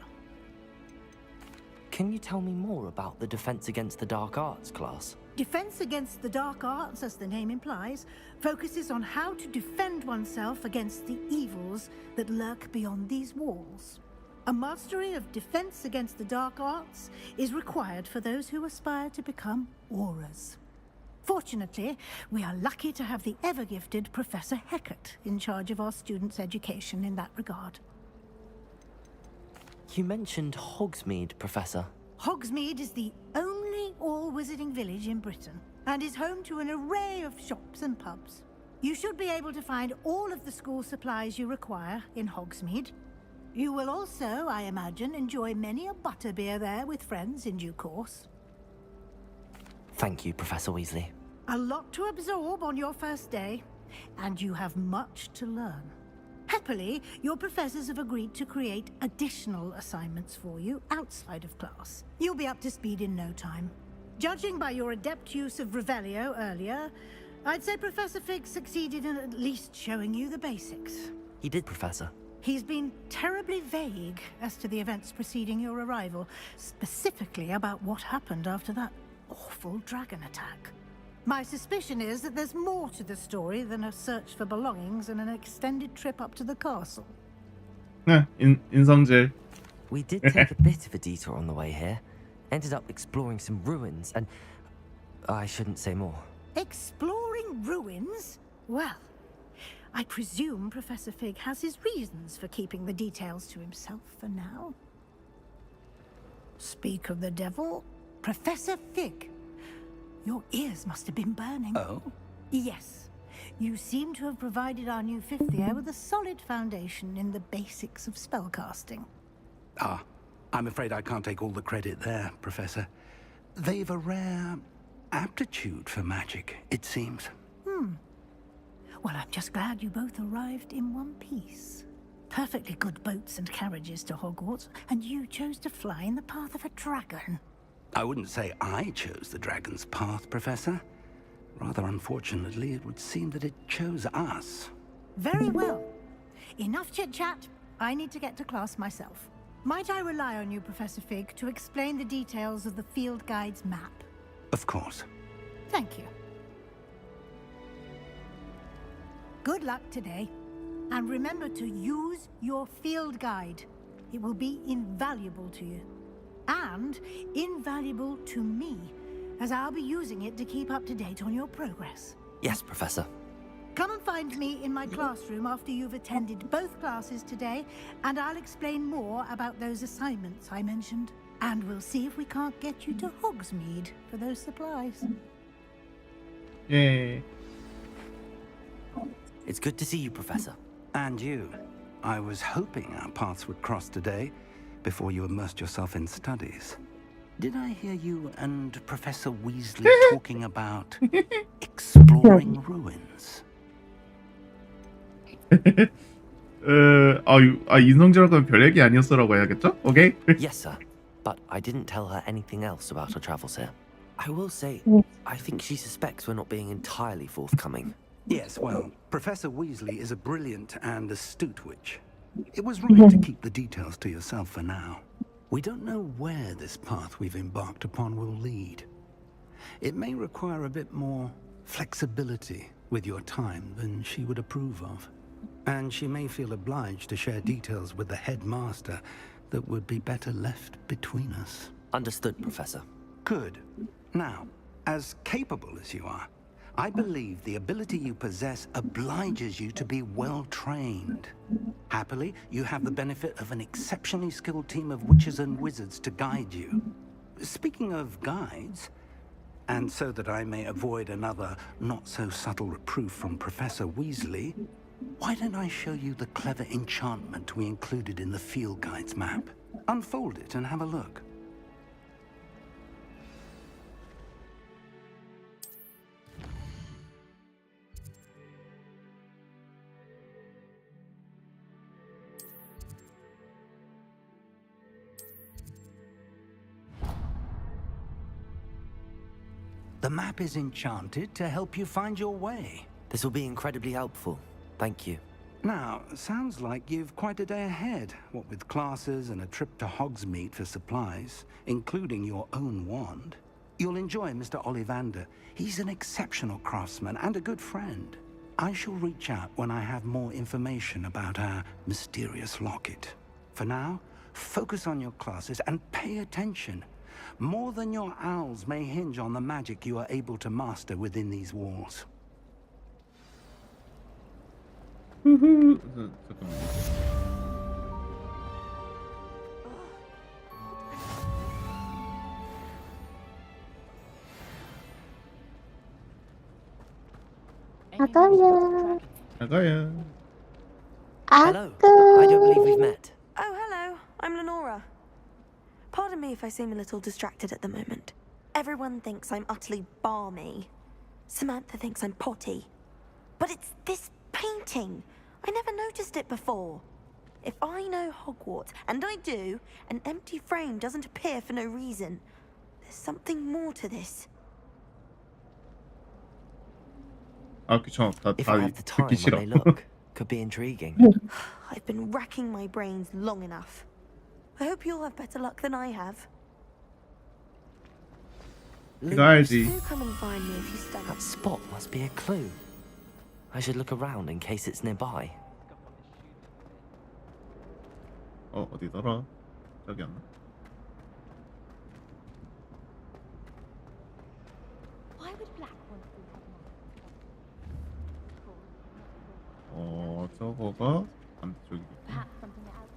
Can you tell me more about the Defense Against the Dark Arts class? Defense Against the Dark Arts, as the name implies, focuses on how to defend oneself against the evils that lurk beyond these walls. A mastery of Defense Against the Dark Arts is required for those who aspire to become Aurors. Fortunately, we are lucky to have the ever-gifted Professor Hecat in charge of our students' education in that regard. You mentioned Hogsmeade, Professor. Hogsmeade is the only all-wizarding village in Britain, and is home to an array of shops and pubs. You should be able to find all of the school supplies you require in Hogsmeade. You will also, I imagine, enjoy many a butterbeer there with friends in due course. Thank you, Professor Weasley. A lot to absorb on your first day, and you have much to learn. Happily, your professors have agreed to create additional assignments for you outside of class. You'll be up to speed in no time. Judging by your adept use of Revelio earlier, I'd say Professor Fig succeeded in at least showing you the basics. He did, Professor. He's been terribly vague as to the events preceding your arrival, specifically about what happened after that awful dragon attack. My suspicion is that there's more to the story than a search for belongings and an extended trip up to the castle. 인성질. We did take a bit of a detour on the way here. Ended up exploring some ruins and... I shouldn't say more. Exploring ruins? Well, I presume Professor Fig has his reasons for keeping the details to himself for now. Speak of the devil, Professor Fig. Your ears must have been burning. Oh? Yes. You seem to have provided our new fifth year with a solid foundation in the basics of spellcasting. Ah, I'm afraid I can't take all the credit there, Professor. They've a rare aptitude for magic, it seems. Well, I'm just glad you both arrived in one piece. Perfectly good boats and carriages to Hogwarts, and you chose to fly in the path of a dragon. I wouldn't say I chose the dragon's path, Professor. Rather unfortunately, it would seem that it chose us. Very well. Enough chit-chat. I need to get to class myself. Might I rely on you, Professor Fig, to explain the details of the field guide's map? Of course. Thank you. Good luck today. And remember to use your field guide. It will be invaluable to you. And invaluable to me, as I'll be using it to keep up to date on your progress. Yes, Professor. Come and find me in my classroom after you've attended both classes today, and I'll explain more about those assignments I mentioned. And we'll see if we can't get you to Hogsmeade for those supplies. Yay. It's good to see you, Professor. And you. I was hoping our paths would cross today, before you immersed yourself in studies. Did I hear you and Professor Weasley talking about exploring ruins? 인성질하고 하면 별 얘기 아니었어라고 해야겠죠? Okay? Yes, sir. But I didn't tell her anything else about her travels here. I will say, I think she suspects we're not being entirely forthcoming. Yes, well, Professor Weasley is a brilliant and astute witch. It was right to keep the details to yourself for now. We don't know where this path we've embarked upon will lead. It may require a bit more flexibility with your time than she would approve of. And she may feel obliged to share details with the headmaster that would be better left between us. Understood, Professor. Good. Now, as capable as you are, I believe the ability you possess obliges you to be well trained. Happily, you have the benefit of an exceptionally skilled team of witches and wizards to guide you. Speaking of guides, and so that I may avoid another not-so-subtle reproof from Professor Weasley, why don't I show you the clever enchantment we included in the field guide's map? Unfold it and have a look. The map is enchanted to help you find your way. This will be incredibly helpful. Thank you. Now, sounds like you've quite a day ahead, what with classes and a trip to Hogsmeade for supplies, including your own wand. You'll enjoy Mr. Ollivander. He's an exceptional craftsman and a good friend. I shall reach out when I have more information about our mysterious locket. For now, focus on your classes and pay attention. More than your owls may hinge on the magic you are able to master within these walls. 나가요. 나가요. Hello. I don't believe we've met. Oh, hello. I'm Lenora. Pardon me if I seem a little distracted at the moment. Everyone thinks I'm utterly balmy. Samantha thinks I'm potty. But it's this painting. I never noticed it before. If I know Hogwarts, and I do, an empty frame doesn't appear for no reason. There's something more to this. 귀찮아. If I have the time 듣기 싫어. when they look, could be intriguing. I've been racking my brains long enough. I hope you'll have better luck than I have. 이거야지. Do come and find me if you stumble. That spot must be a clue. I should look around in case it's nearby. 어디더라? 저기 안 나? Why would Black want to 저거가 반대쪽이겠다. perhaps something else?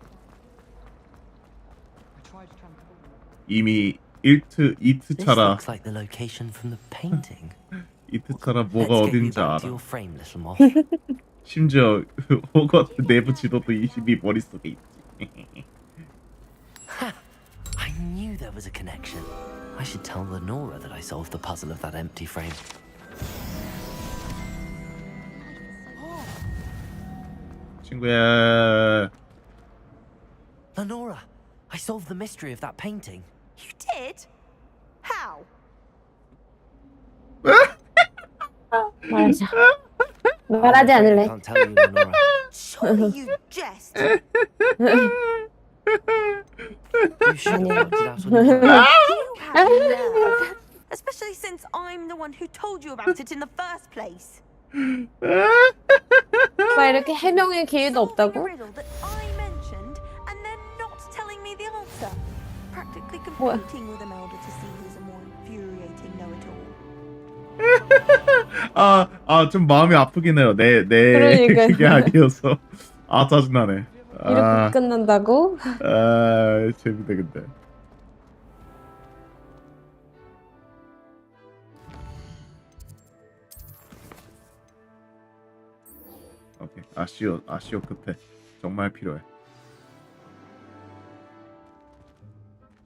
이미 2트차라. This looks like the location from the painting. 2트차라 뭐가 Let's get you 어딘지 back 알아. to your frame, little moth. 심지어 호그와트 내부 지도도 22 머릿속에 있지. I knew there was a connection. I should tell Lenora that I solved the puzzle of that empty frame. 친구야. Lenora, I solved the mystery of that painting. You did? How? 말하자. 말하지 않을래. Can't tell you, Lenora. Surely you jest. You should have pointed out on your You own. have nerve. Especially since I'm the one who told you about it in the first place. 막 이렇게 해명의 기회도 없다고? Riddle that I mentioned and then not telling me the answer. Practically 뭐야? competing with Imelda to see who's a more infuriating know-it-all. 좀 마음이 아프긴 해요. 그러니까요. 그게 아니어서. 짜증나네. 이렇게 끝난다고? 재밌네 근데. 오케이. 아쉬워 끝에 정말 필요해.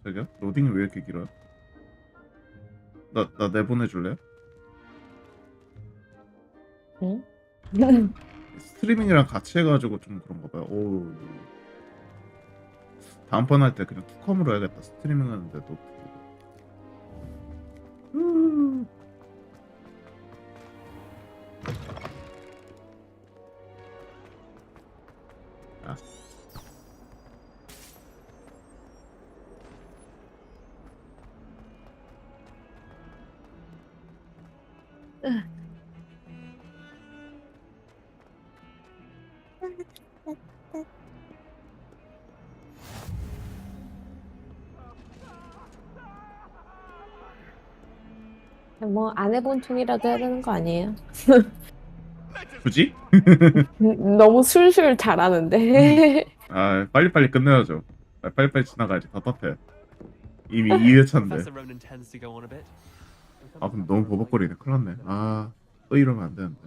저기요? 로딩이 왜 이렇게 길어요? 나 내보내줄래요? 응? 스트리밍이랑 같이 해가지고 좀 그런가 봐요. 오. 다음번 할 때 그냥 투컴으로 해야겠다. 스트리밍 하는데 또. 뭐 안 해본 척이라도 해야 되는 거 아니에요? 굳이? 너무 술술 잘하는데. 빨리빨리 끝내야죠. 빨리빨리 지나가야지. 답답해. 이미 2회차인데. Professor Ronan tends to go on a bit. 근데 너무 버벅거리네. 큰일 났네. 또 이러면 안 되는데.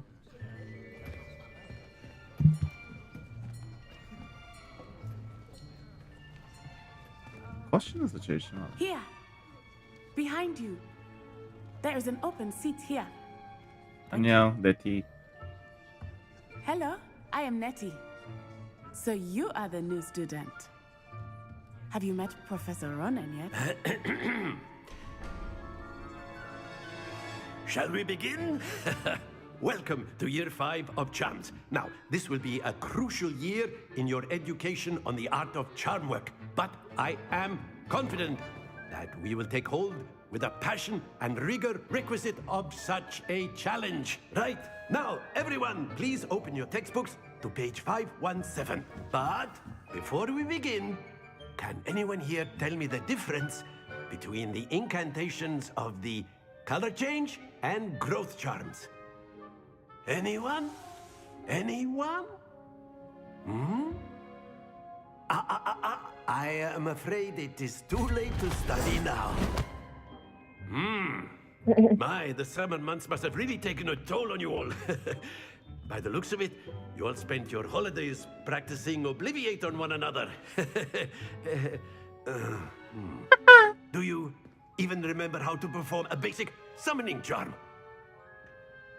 컷신에서 제일 심하네. Here, behind you. There is an open seat here. 안녕, 네티. Hello, I am Nettie. So you are the new student. Have you met Professor Ronan yet? Shall we begin? Welcome to Year 5 of Charms. Now, this will be a crucial year in your education on the art of charm work, but I am confident that we will take hold with the passion and rigor requisite of such a challenge. Right? Now, everyone, please open your textbooks to page 517. But before we begin, can anyone here tell me the difference between the incantations of the color change and growth charms? Anyone? Anyone? Hmm? I am afraid it is too late to study now. My, the summer months must have really taken a toll on you all. By the looks of it, you all spent your holidays practicing Obliviate on one another. Do you even remember how to perform a basic summoning charm?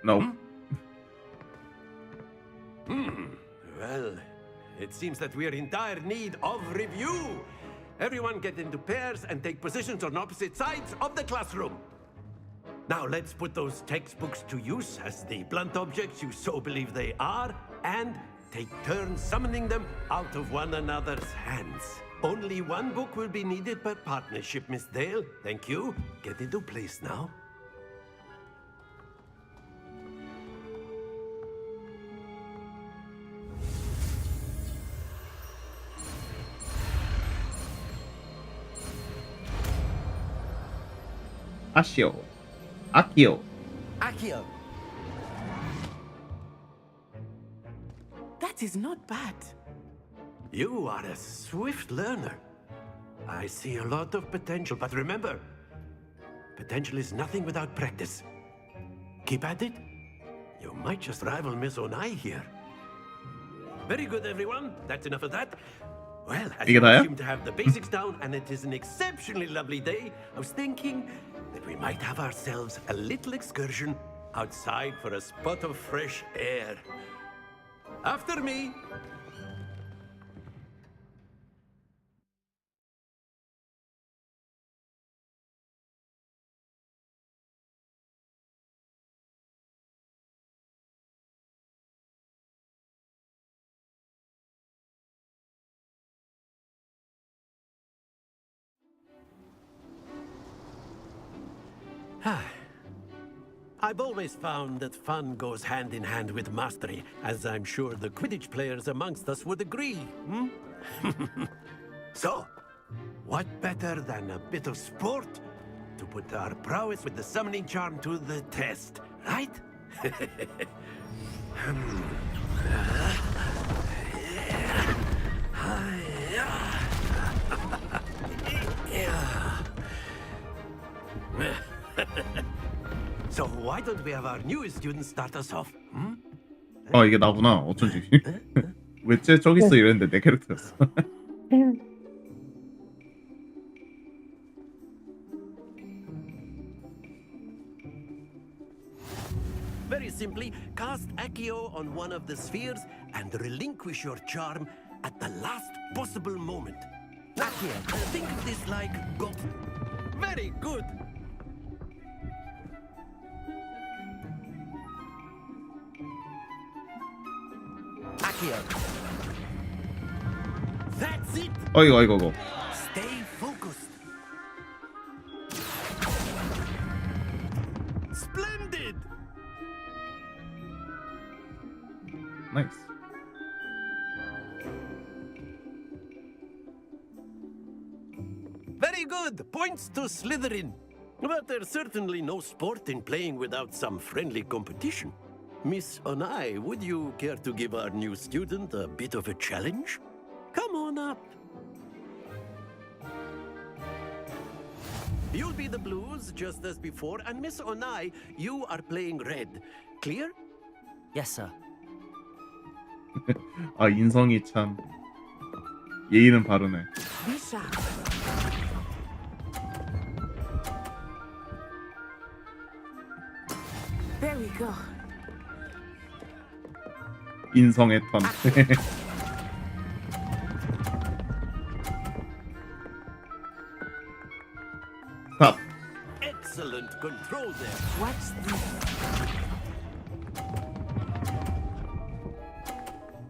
No. Well, it seems that we are in dire need of review. Everyone get into pairs and take positions on opposite sides of the classroom. Now let's put those textbooks to use as the blunt objects you so believe they are, and take turns summoning them out of one another's hands. Only one book will be needed per partnership, Miss Dale. Thank you. Get into place now. 아시오. 아키오. Akio. That is not bad. You are a swift learner. I see a lot of potential, but remember, potential is nothing without practice. Keep at it. You might just rival Miss Onai here. Very good, everyone. That's enough of that. Well, as 이게 you 다야? seem to have the basics down, and it is an exceptionally lovely day, I was thinking that we might have ourselves a little excursion outside for a spot of fresh air. After me. I've always found that fun goes hand in hand with mastery, as I'm sure the Quidditch players amongst us would agree. So, what better than a bit of sport to put our prowess with the summoning charm to the test, right? So why don't we have our newest student start us off? 아 이게 나구나. 어쩐지. 왜 저기 있어 이랬는데 내 캐릭터였어. Very simply, cast Accio on one of the spheres and relinquish your charm at the last possible moment. Accio, think of this like golf. Very good. Accio. That's it. 이거. Stay focused. Splendid. 나이스. Very good. Points to Slytherin. But there's certainly no sport in playing without some friendly competition. Miss Onai, would you care to give our new student a bit of a challenge? Come on up. You'll be the blues, just as before, and Miss Onai, you are playing red. Clear? Yes, sir. 아 인성이 참 예의는 바르네. There we go. 인성의 턴. 삽. Excellent control them. Watch this.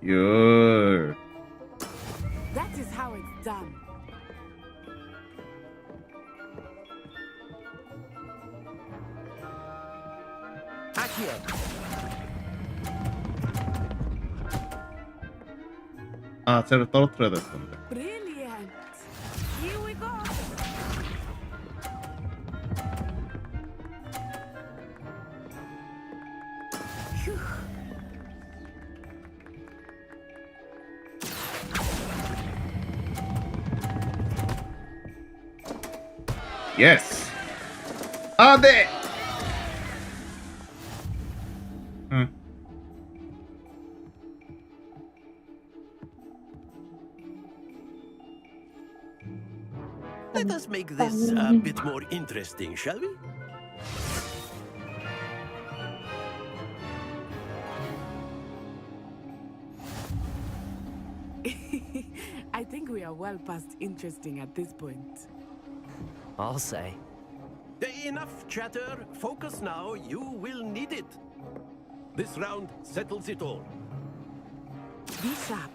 열. That is how it's done. Accio. 아, 쟤를 떨어뜨려야 됐었는데. Brilliant. Here we go. Phew. 예스. 아, 네. 응. Let us make this a bit more interesting, shall we? I think we are well past interesting at this point. I'll say. Enough chatter. Focus now. You will need it. This round settles it all. Be sharp.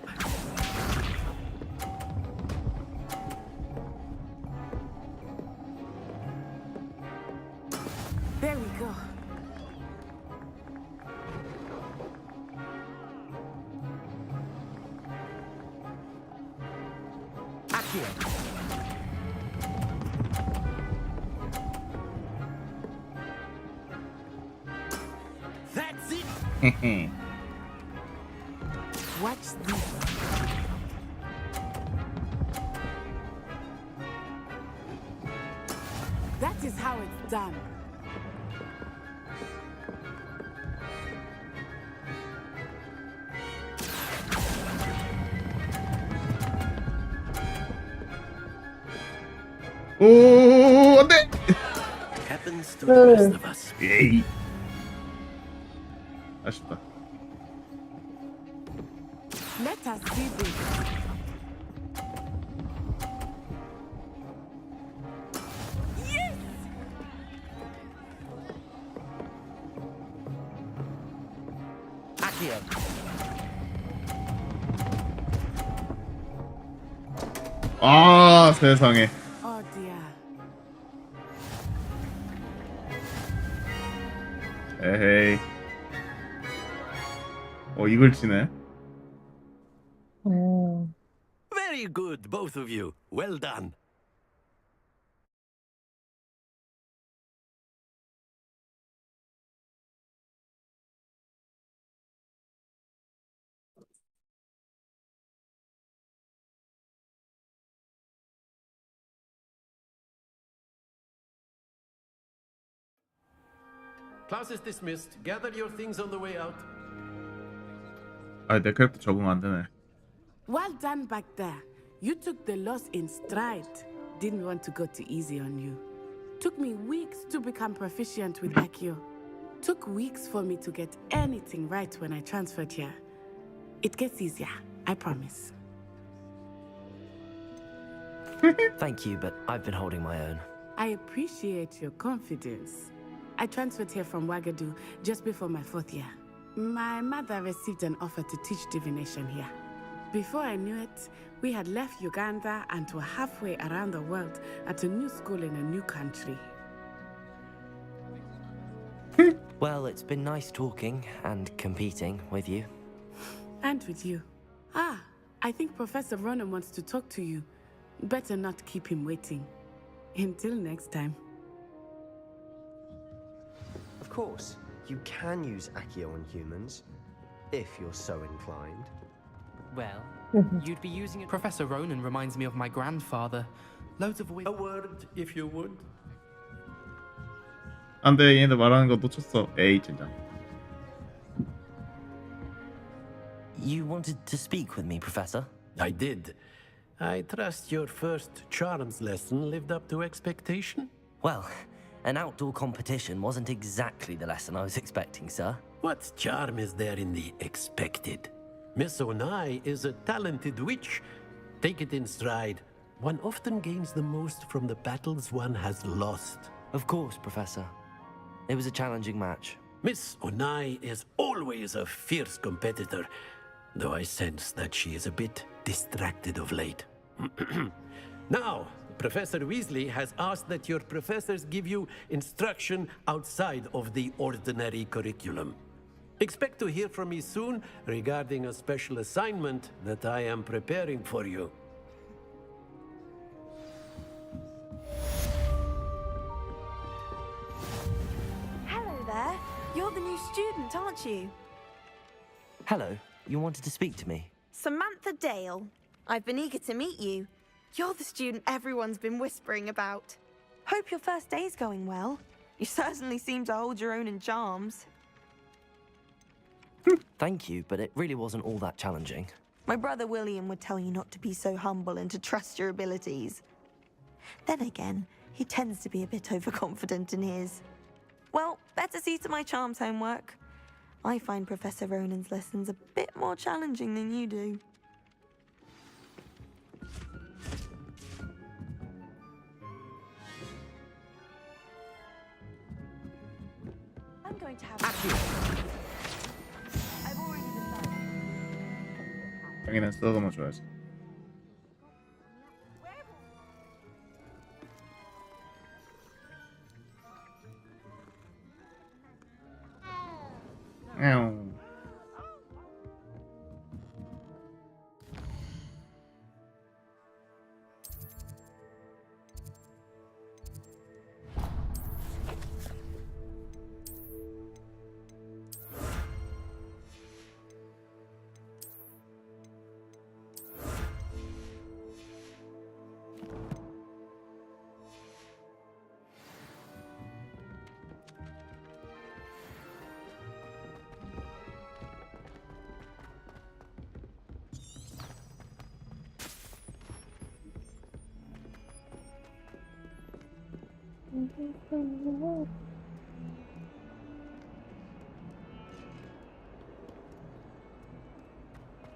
There we go. Accio. That's it. Watch this. That is how it's done. 오, 안 돼. Happens to the rest of us. 에이. 아쉽다. Let us see this. Yes! Accio. 아, 세상에. Oh dear. 에헤이. 이걸 치네. Very good, both of you. Well done. Class is dismissed. Gather your things on the way out. 아, 내 캐릭터 적응 안 되네. Well done back there. You took the loss in stride. Didn't want to go too easy on you. Took me weeks to become proficient with Accio. Took weeks for me to get anything right when I transferred here. It gets easier, I promise. Thank you, but I've been holding my own. I appreciate your confidence. I transferred here from Wagadu just before my 4th year. My mother received an offer to teach divination here. Before I knew it, we had left Uganda and were halfway around the world at a new school in a new country. Well, it's been nice talking and competing with you. And with you. Ah, I think Professor Ronan wants to talk to you. Better not keep him waiting. Until next time. Of course, you can use Accio on humans, if you're so inclined. Well, you'd be using it. Professor Ronan reminds me of my grandfather. Loads of A word, if you would. 안 돼, 얘네들 말하는 거 놓쳤어. 에이, 진짜. You wanted to speak with me, Professor? I did. I trust your first charms lesson lived up to expectation? Well, an outdoor competition wasn't exactly the lesson I was expecting, sir. What charm is there in the expected? Miss Onai is a talented witch. Take it in stride. One often gains the most from the battles one has lost. Of course, Professor. It was a challenging match. Miss Onai is always a fierce competitor, though I sense that she is a bit distracted of late. Now, Professor Weasley has asked that your professors give you instruction outside of the ordinary curriculum. Expect to hear from me soon regarding a special assignment that I am preparing for you. Hello there. You're the new student, aren't you? Hello, you wanted to speak to me? Samantha Dale. I've been eager to meet you. You're the student everyone's been whispering about. Hope your first day's going well. You certainly seem to hold your own in charms. Thank you, but it really wasn't all that challenging. My brother William would tell you not to be so humble and to trust your abilities. Then again, he tends to be a bit overconfident in his. Well, better see to my charms homework. I find Professor Ronan's lessons a bit more challenging than you do. I'm going to have... I've already decided. 당연히 쓰다듬어 줘야지. 에옹.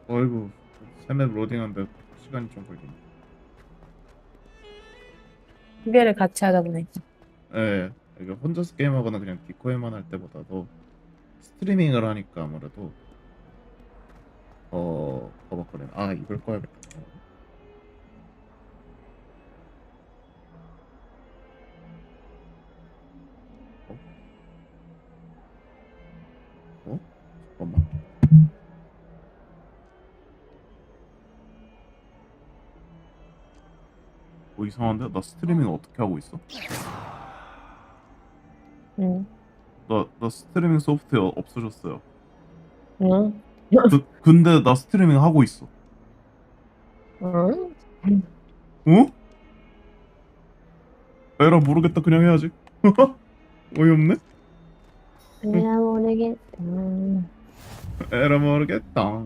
어이구, 샘맵 로딩하는데 시간이 좀 걸리네. 두 개를 같이 하다 보네. 예, 이게 혼자서 게임하거나 그냥 디코에만 할 때보다도 스트리밍을 하니까 아무래도 버벅거리네. 아, 이걸 꺼야겠다. 잠깐만. 이상한데? 나 스트리밍 어떻게 하고 있어? 응. 나 스트리밍 소프트웨어 없어졌어요. 응? 근데 나 스트리밍 하고 있어. 응? 어? 에라 모르겠다. 그냥 해야지. 어이없네? 그냥 모르겠다. 에라 모르겠다.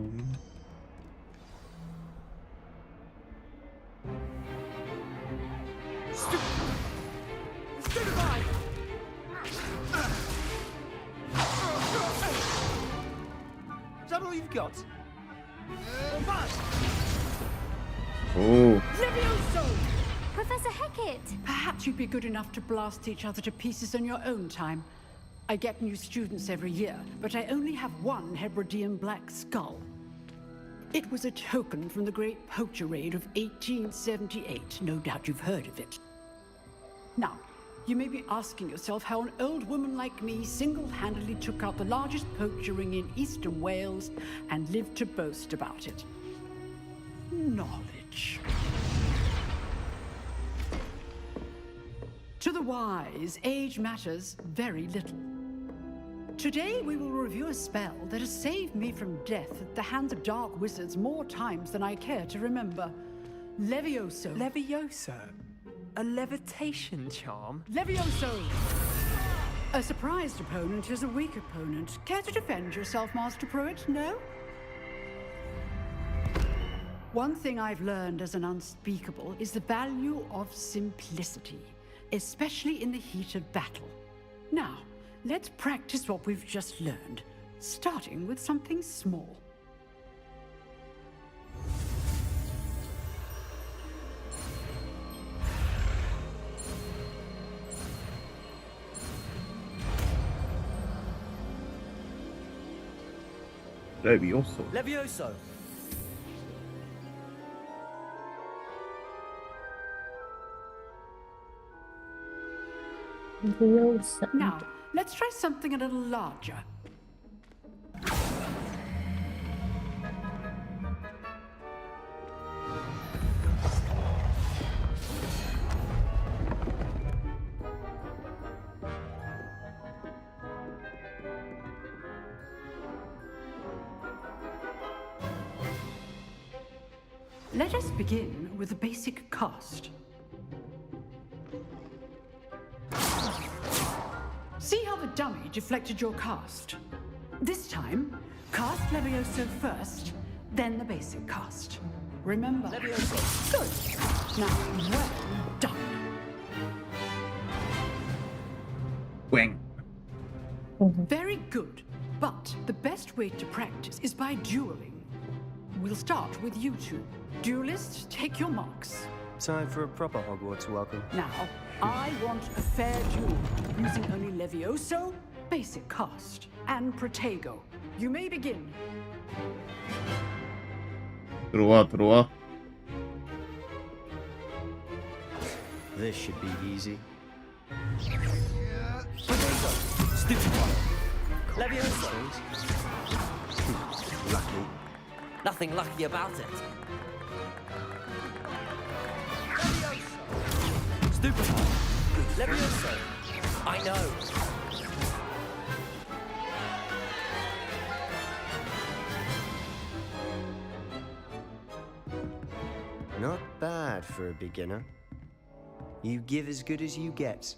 Is that all you've got? Oh. Professor Hecat! Perhaps you'd be good enough to blast each other to pieces on your own time. I get new students every year, but I only have one Hebridean black skull. It was a token from the Great Poacher Raid of 1878. No doubt you've heard of it. Now, you may be asking yourself how an old woman like me single-handedly took out the largest poacher ring in eastern Wales and lived to boast about it. Knowledge. To the wise, age matters very little. Today we will review a spell that has saved me from death at the hands of dark wizards more times than I care to remember. Levioso. Levioso? A levitation charm? Levioso! A surprised opponent is a weak opponent. Care to defend yourself, Master Pruitt? No? One thing I've learned as an unspeakable is the value of simplicity, especially in the heat of battle. Now, let's practice what we've just learned, starting with something small. 레비오소. Levioso. Now, let's try something a little larger. Let us begin with the basic cast. See how the dummy deflected your cast? This time, cast Levioso first, then the basic cast. Remember? Levioso. Good. Now, well done. Wing. Very good. But the best way to practice is by dueling. We'll start with you two. Duelists, take your marks. Time for a proper Hogwarts welcome. Now, I want a fair duel, using only Levioso, basic cast, and Protego. You may begin. 들어와. This should be easy. Protego. Stupid one. Levioso. Lucky. Nothing lucky about it. Stupid one. Levioso. I know. Not bad for a beginner. You give as good as you get.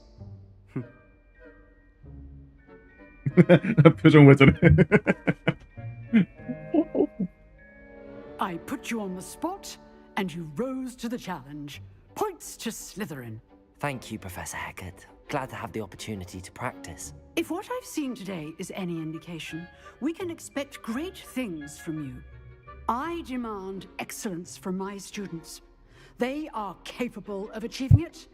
표정 왜 저래? I put you on the spot, and you rose to the challenge. Points to Slytherin. Thank you, Professor Hecat. Glad to have the opportunity to practice. If what I've seen today is any indication, we can expect great things from you. I demand excellence from my students. They are capable of achieving it,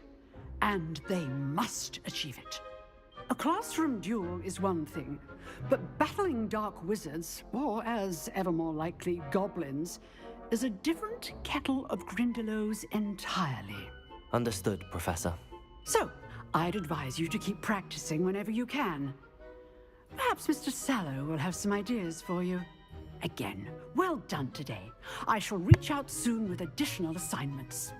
and they must achieve it. A classroom duel is one thing, but battling dark wizards, or as ever more likely, goblins, is a different kettle of Grindylows entirely. Understood, Professor. So, I'd advise you to keep practicing whenever you can. Perhaps Mr. Sallow will have some ideas for you. Again, well done today. I shall reach out soon with additional assignments.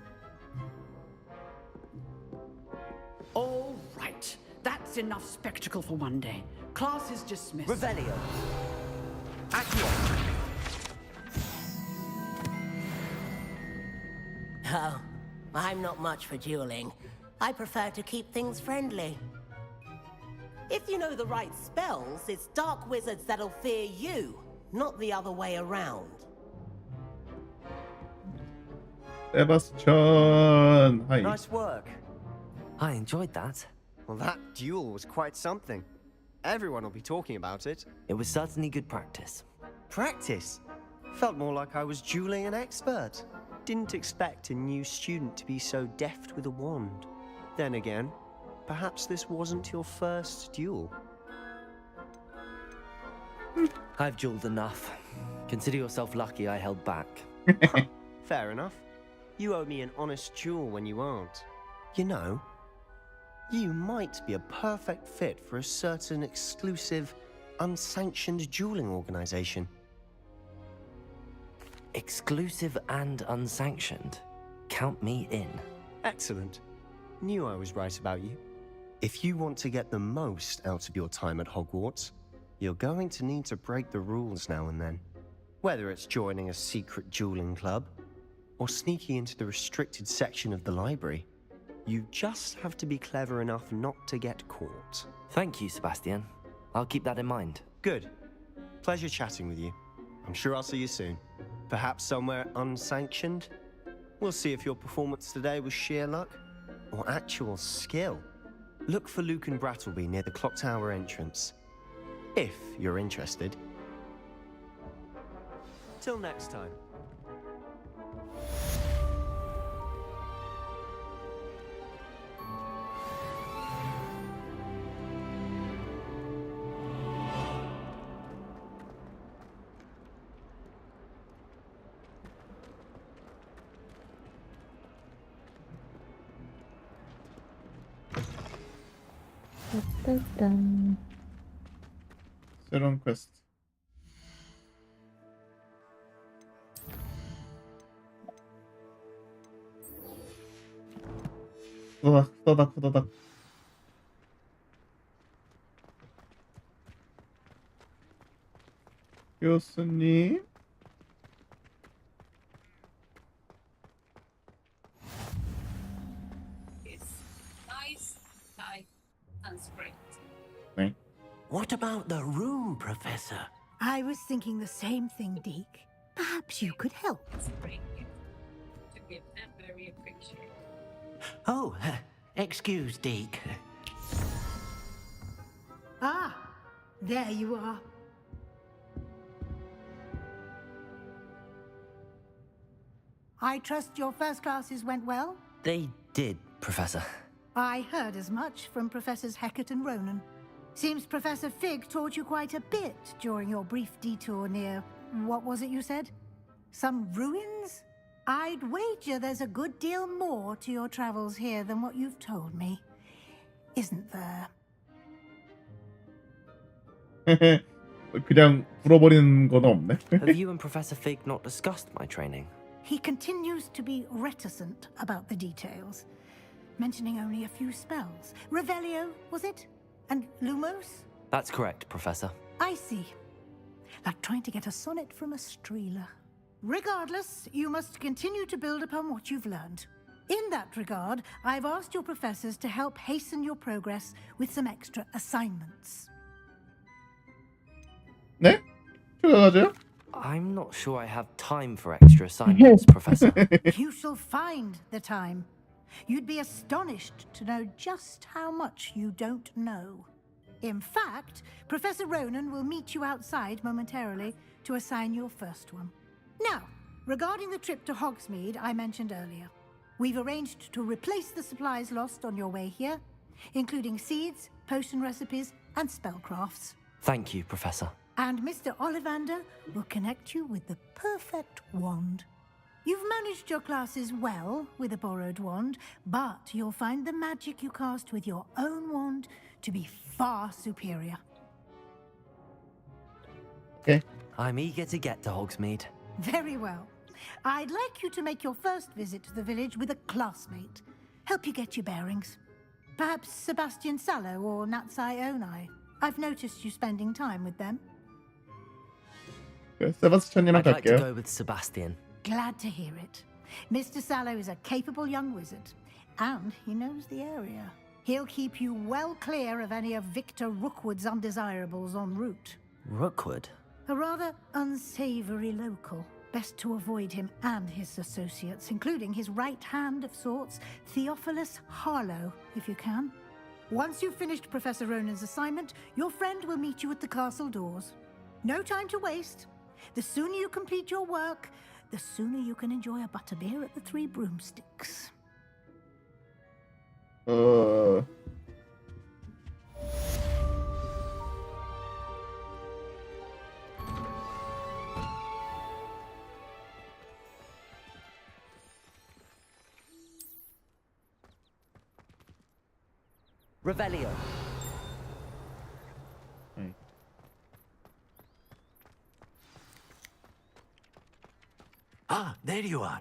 All right. That's enough spectacle for one day. Class is dismissed. Revelio. Accio. Oh, I'm not much for dueling. I prefer to keep things friendly. If you know the right spells, it's dark wizards that'll fear you, not the other way around. 세바스찬. Hi. Nice work. I enjoyed that. Well, that duel was quite something. Everyone will be talking about it. It was certainly good practice. Practice? Felt more like I was dueling an expert. Didn't expect a new student to be so deft with a wand. Then again, perhaps this wasn't your first duel. I've dueled enough. Consider yourself lucky I held back. Fair enough. You owe me an honest duel when you aren't. You know, you might be a perfect fit for a certain exclusive, unsanctioned dueling organization. Exclusive and unsanctioned. Count me in. Excellent. Knew I was right about you. If you want to get the most out of your time at Hogwarts, you're going to need to break the rules now and then. Whether it's joining a secret dueling club, or sneaking into the restricted section of the library, you just have to be clever enough not to get caught. Thank you, Sebastian. I'll keep that in mind. Good. Pleasure chatting with you. I'm sure I'll see you soon. Perhaps somewhere unsanctioned? We'll see if your performance today was sheer luck or actual skill. Look for Luke and Brattleby near the clock tower entrance. If you're interested. Till next time. 딴딴. 새로운 퀘스트. 후다닥 후다닥. 교수님. Nice, tight, and straight. 네. What about the room, Professor? I was thinking the same thing, Deke. Perhaps you could help. It's great to give them very appreciated. Oh, excuse, Deke. Ah, there you are. I trust your first classes went well? They did, Professor. I heard as much from Professors Hecat and Ronan. Seems Professor Fig taught you quite a bit during your brief detour near... what was it you said? Some ruins? I'd wager there's a good deal more to your travels here than what you've told me. Isn't there? 그냥 불어버리는 건 없네. Have you and Professor Fig not discussed my training? He continues to be reticent about the details, mentioning only a few spells. Revelio, was it? And Lumos? That's correct, Professor. I see. Like trying to get a sonnet from a streeler. Regardless, you must continue to build upon what you've learned. In that regard, I've asked your professors to help hasten your progress with some extra assignments. 네? 들어가죠? I'm not sure I have time for extra assignments, Professor. You shall find the time. You'd be astonished to know just how much you don't know. In fact, Professor Ronan will meet you outside momentarily to assign your first one. Now, regarding the trip to Hogsmeade I mentioned earlier, we've arranged to replace the supplies lost on your way here, including seeds, potion recipes, and spellcrafts. Thank you, Professor. And Mr. Ollivander will connect you with the perfect wand. You've managed your classes well with a borrowed wand, but you'll find the magic you cast with your own wand to be far superior. Okay. I'm eager to get to Hogsmeade. Very well. I'd like you to make your first visit to the village with a classmate. Help you get your bearings. Perhaps Sebastian Sallow or Natsai Onai. I've noticed you spending time with them. 세바스찬이랑 I'd like to 갈게요. go with Sebastian. Glad to hear it. Mr. Sallow is a capable young wizard, and he knows the area. He'll keep you well clear of any of Victor Rookwood's undesirables en route. Rookwood? A rather unsavory local. Best to avoid him and his associates, including his right hand of sorts, Theophilus Harlow, if you can. Once you've finished Professor Ronan's assignment, your friend will meet you at the castle doors. No time to waste. The sooner you complete your work, the sooner you can enjoy a butterbeer at the Three Broomsticks. Revelio. Ah, there you are.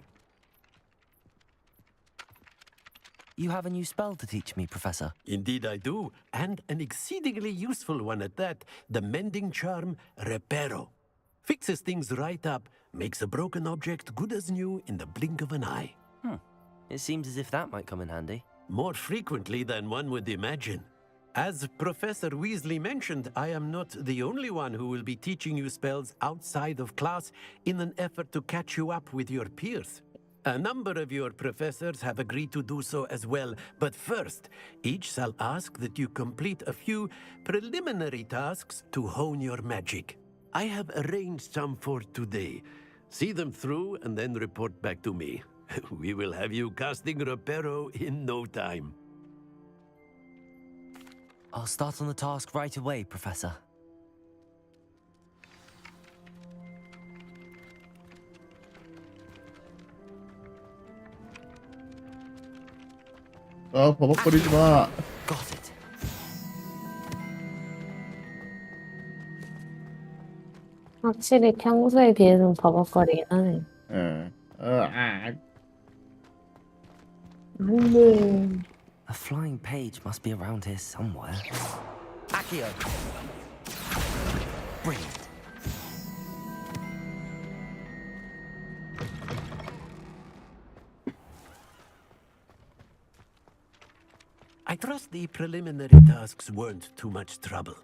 You have a new spell to teach me, Professor. Indeed I do, and an exceedingly useful one at that. The mending charm, Reparo. Fixes things right up, makes a broken object good as new in the blink of an eye. It seems as if that might come in handy. More frequently than one would imagine. As Professor Weasley mentioned, I am not the only one who will be teaching you spells outside of class in an effort to catch you up with your peers. A number of your professors have agreed to do so as well, but first, each shall ask that you complete a few preliminary tasks to hone your magic. I have arranged some for today. See them through and then report back to me. We will have you casting Reparo in no time. I'll start on the task right away, Professor. 버벅거리지 마. Got it. 확실히 평소에 비해서는 버벅거리긴 하네. 예. 안 돼. A flying page must be around here somewhere. Accio! Brilliant. I trust the preliminary tasks weren't too much trouble.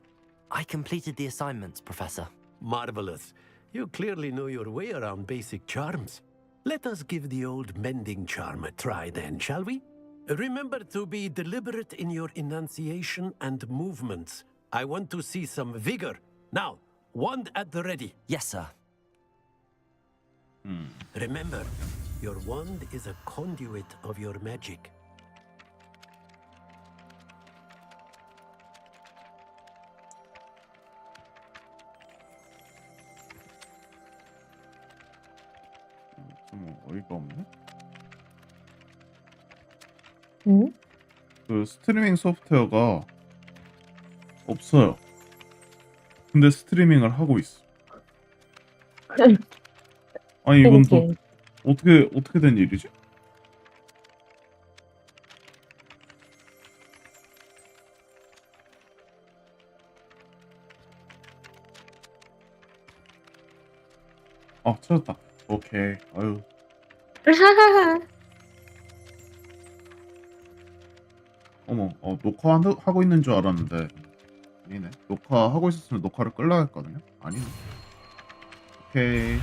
I completed the assignments, Professor. Marvelous. You clearly know your way around basic charms. Let us give the old mending charm a try then, shall we? Remember to be deliberate in your enunciation and movements. I want to see some vigor. Now, wand at the ready. Yes, sir. Remember, your wand is a conduit of your magic. 좀 어이가 없네. 응? 그 스트리밍 소프트웨어가 없어요. 근데 스트리밍을 하고 있어. 아니 이건 또 어떻게 된 일이지? 아 찾았다. 오케이. 아유. 어머, 녹화하고 있는 줄 알았는데 아니네. 녹화하고 있었으면 녹화를 끌라 했거든요. 아니네. 오케이.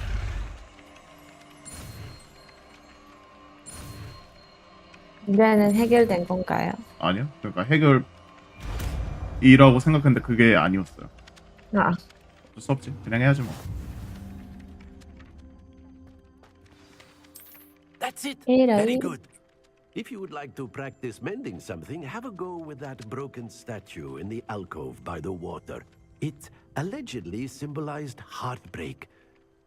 문제는 해결된 건가요? 아니요. 그러니까 해결이라고 생각했는데 그게 아니었어요. 아, 어쩔 수 없지. 그냥 해야지 뭐. That's it. Hello. Very good. If you would like to practice mending something, have a go with that broken statue in the alcove by the water. It allegedly symbolized heartbreak.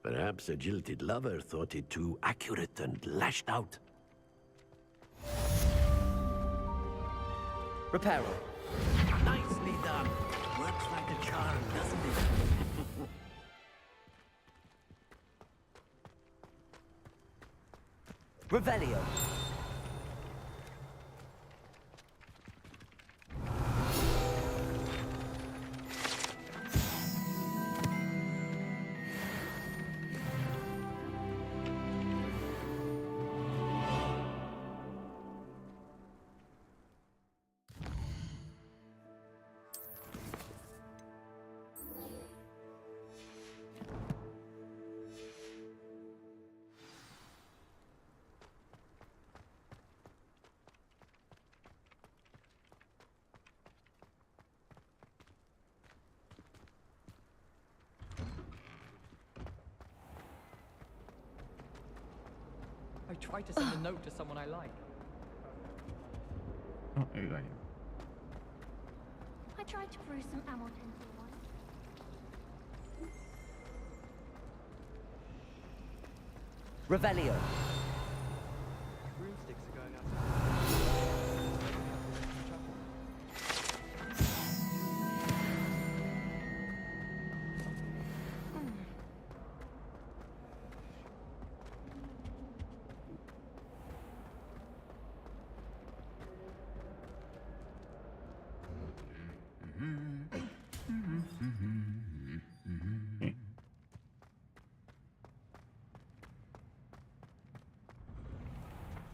Perhaps a jilted lover thought it too accurate and lashed out. Reparo. Nicely done. Works like a charm, doesn't it? Revelio. I tried to send a note to someone I like. 여기가 아니야. I tried to brew some Hamilton wine. Revelio. Broomsticks are going outside.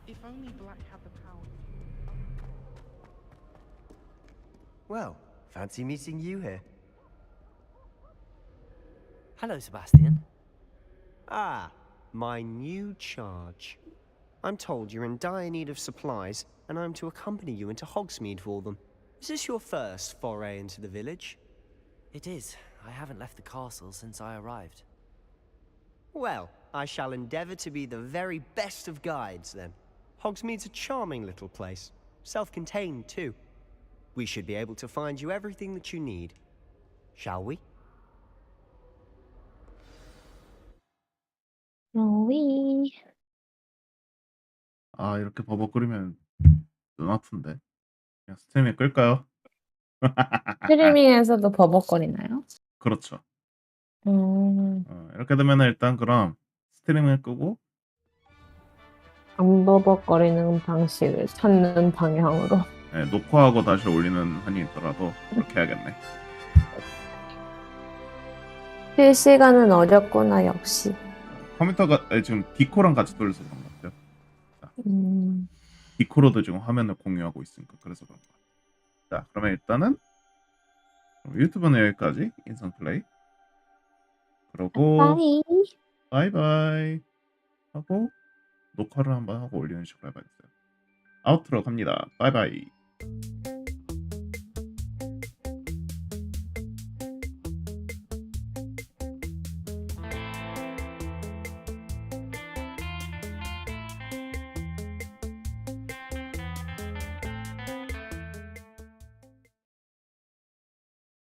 If only Black had the power. Well, fancy meeting you here. Hello, Sebastian. Ah, my new charge. I'm told you're in dire need of supplies, and I'm to accompany you into Hogsmeade for them. Is this your first foray into the village? It is. I haven't left the castle since I arrived. Well, I shall endeavor to be the very best of guides, then. Hogsmeade's a charming little place. Self-contained, too. We should be able to find you everything that you need. Shall we? 로이. 아 이렇게 버벅거리면 눈 아픈데. 그냥 스트리밍 끌까요? 스트리밍에서도 버벅거리나요? 그렇죠. 음, 이렇게 되면 일단 그럼 스트리밍을 끄고 안 버벅거리는 방식을 찾는 방향으로. 네, 녹화하고 다시 올리는 한이 있더라도 그렇게 해야겠네. 실시간은 어렵구나 역시. 컴퓨터가 지금 디코랑 같이 돌려서 그런 것 같아요. 자, 디코로도 지금 화면을 공유하고 있으니까 그래서 그런 것 같아요. 자, 그러면 일단은 유튜브는 여기까지 인성플레이. 그러고 바이. 바이바이 하고 녹화를 한번 하고 올리는 식으로 해봐야겠어요. 아웃트로 갑니다. 바이바이.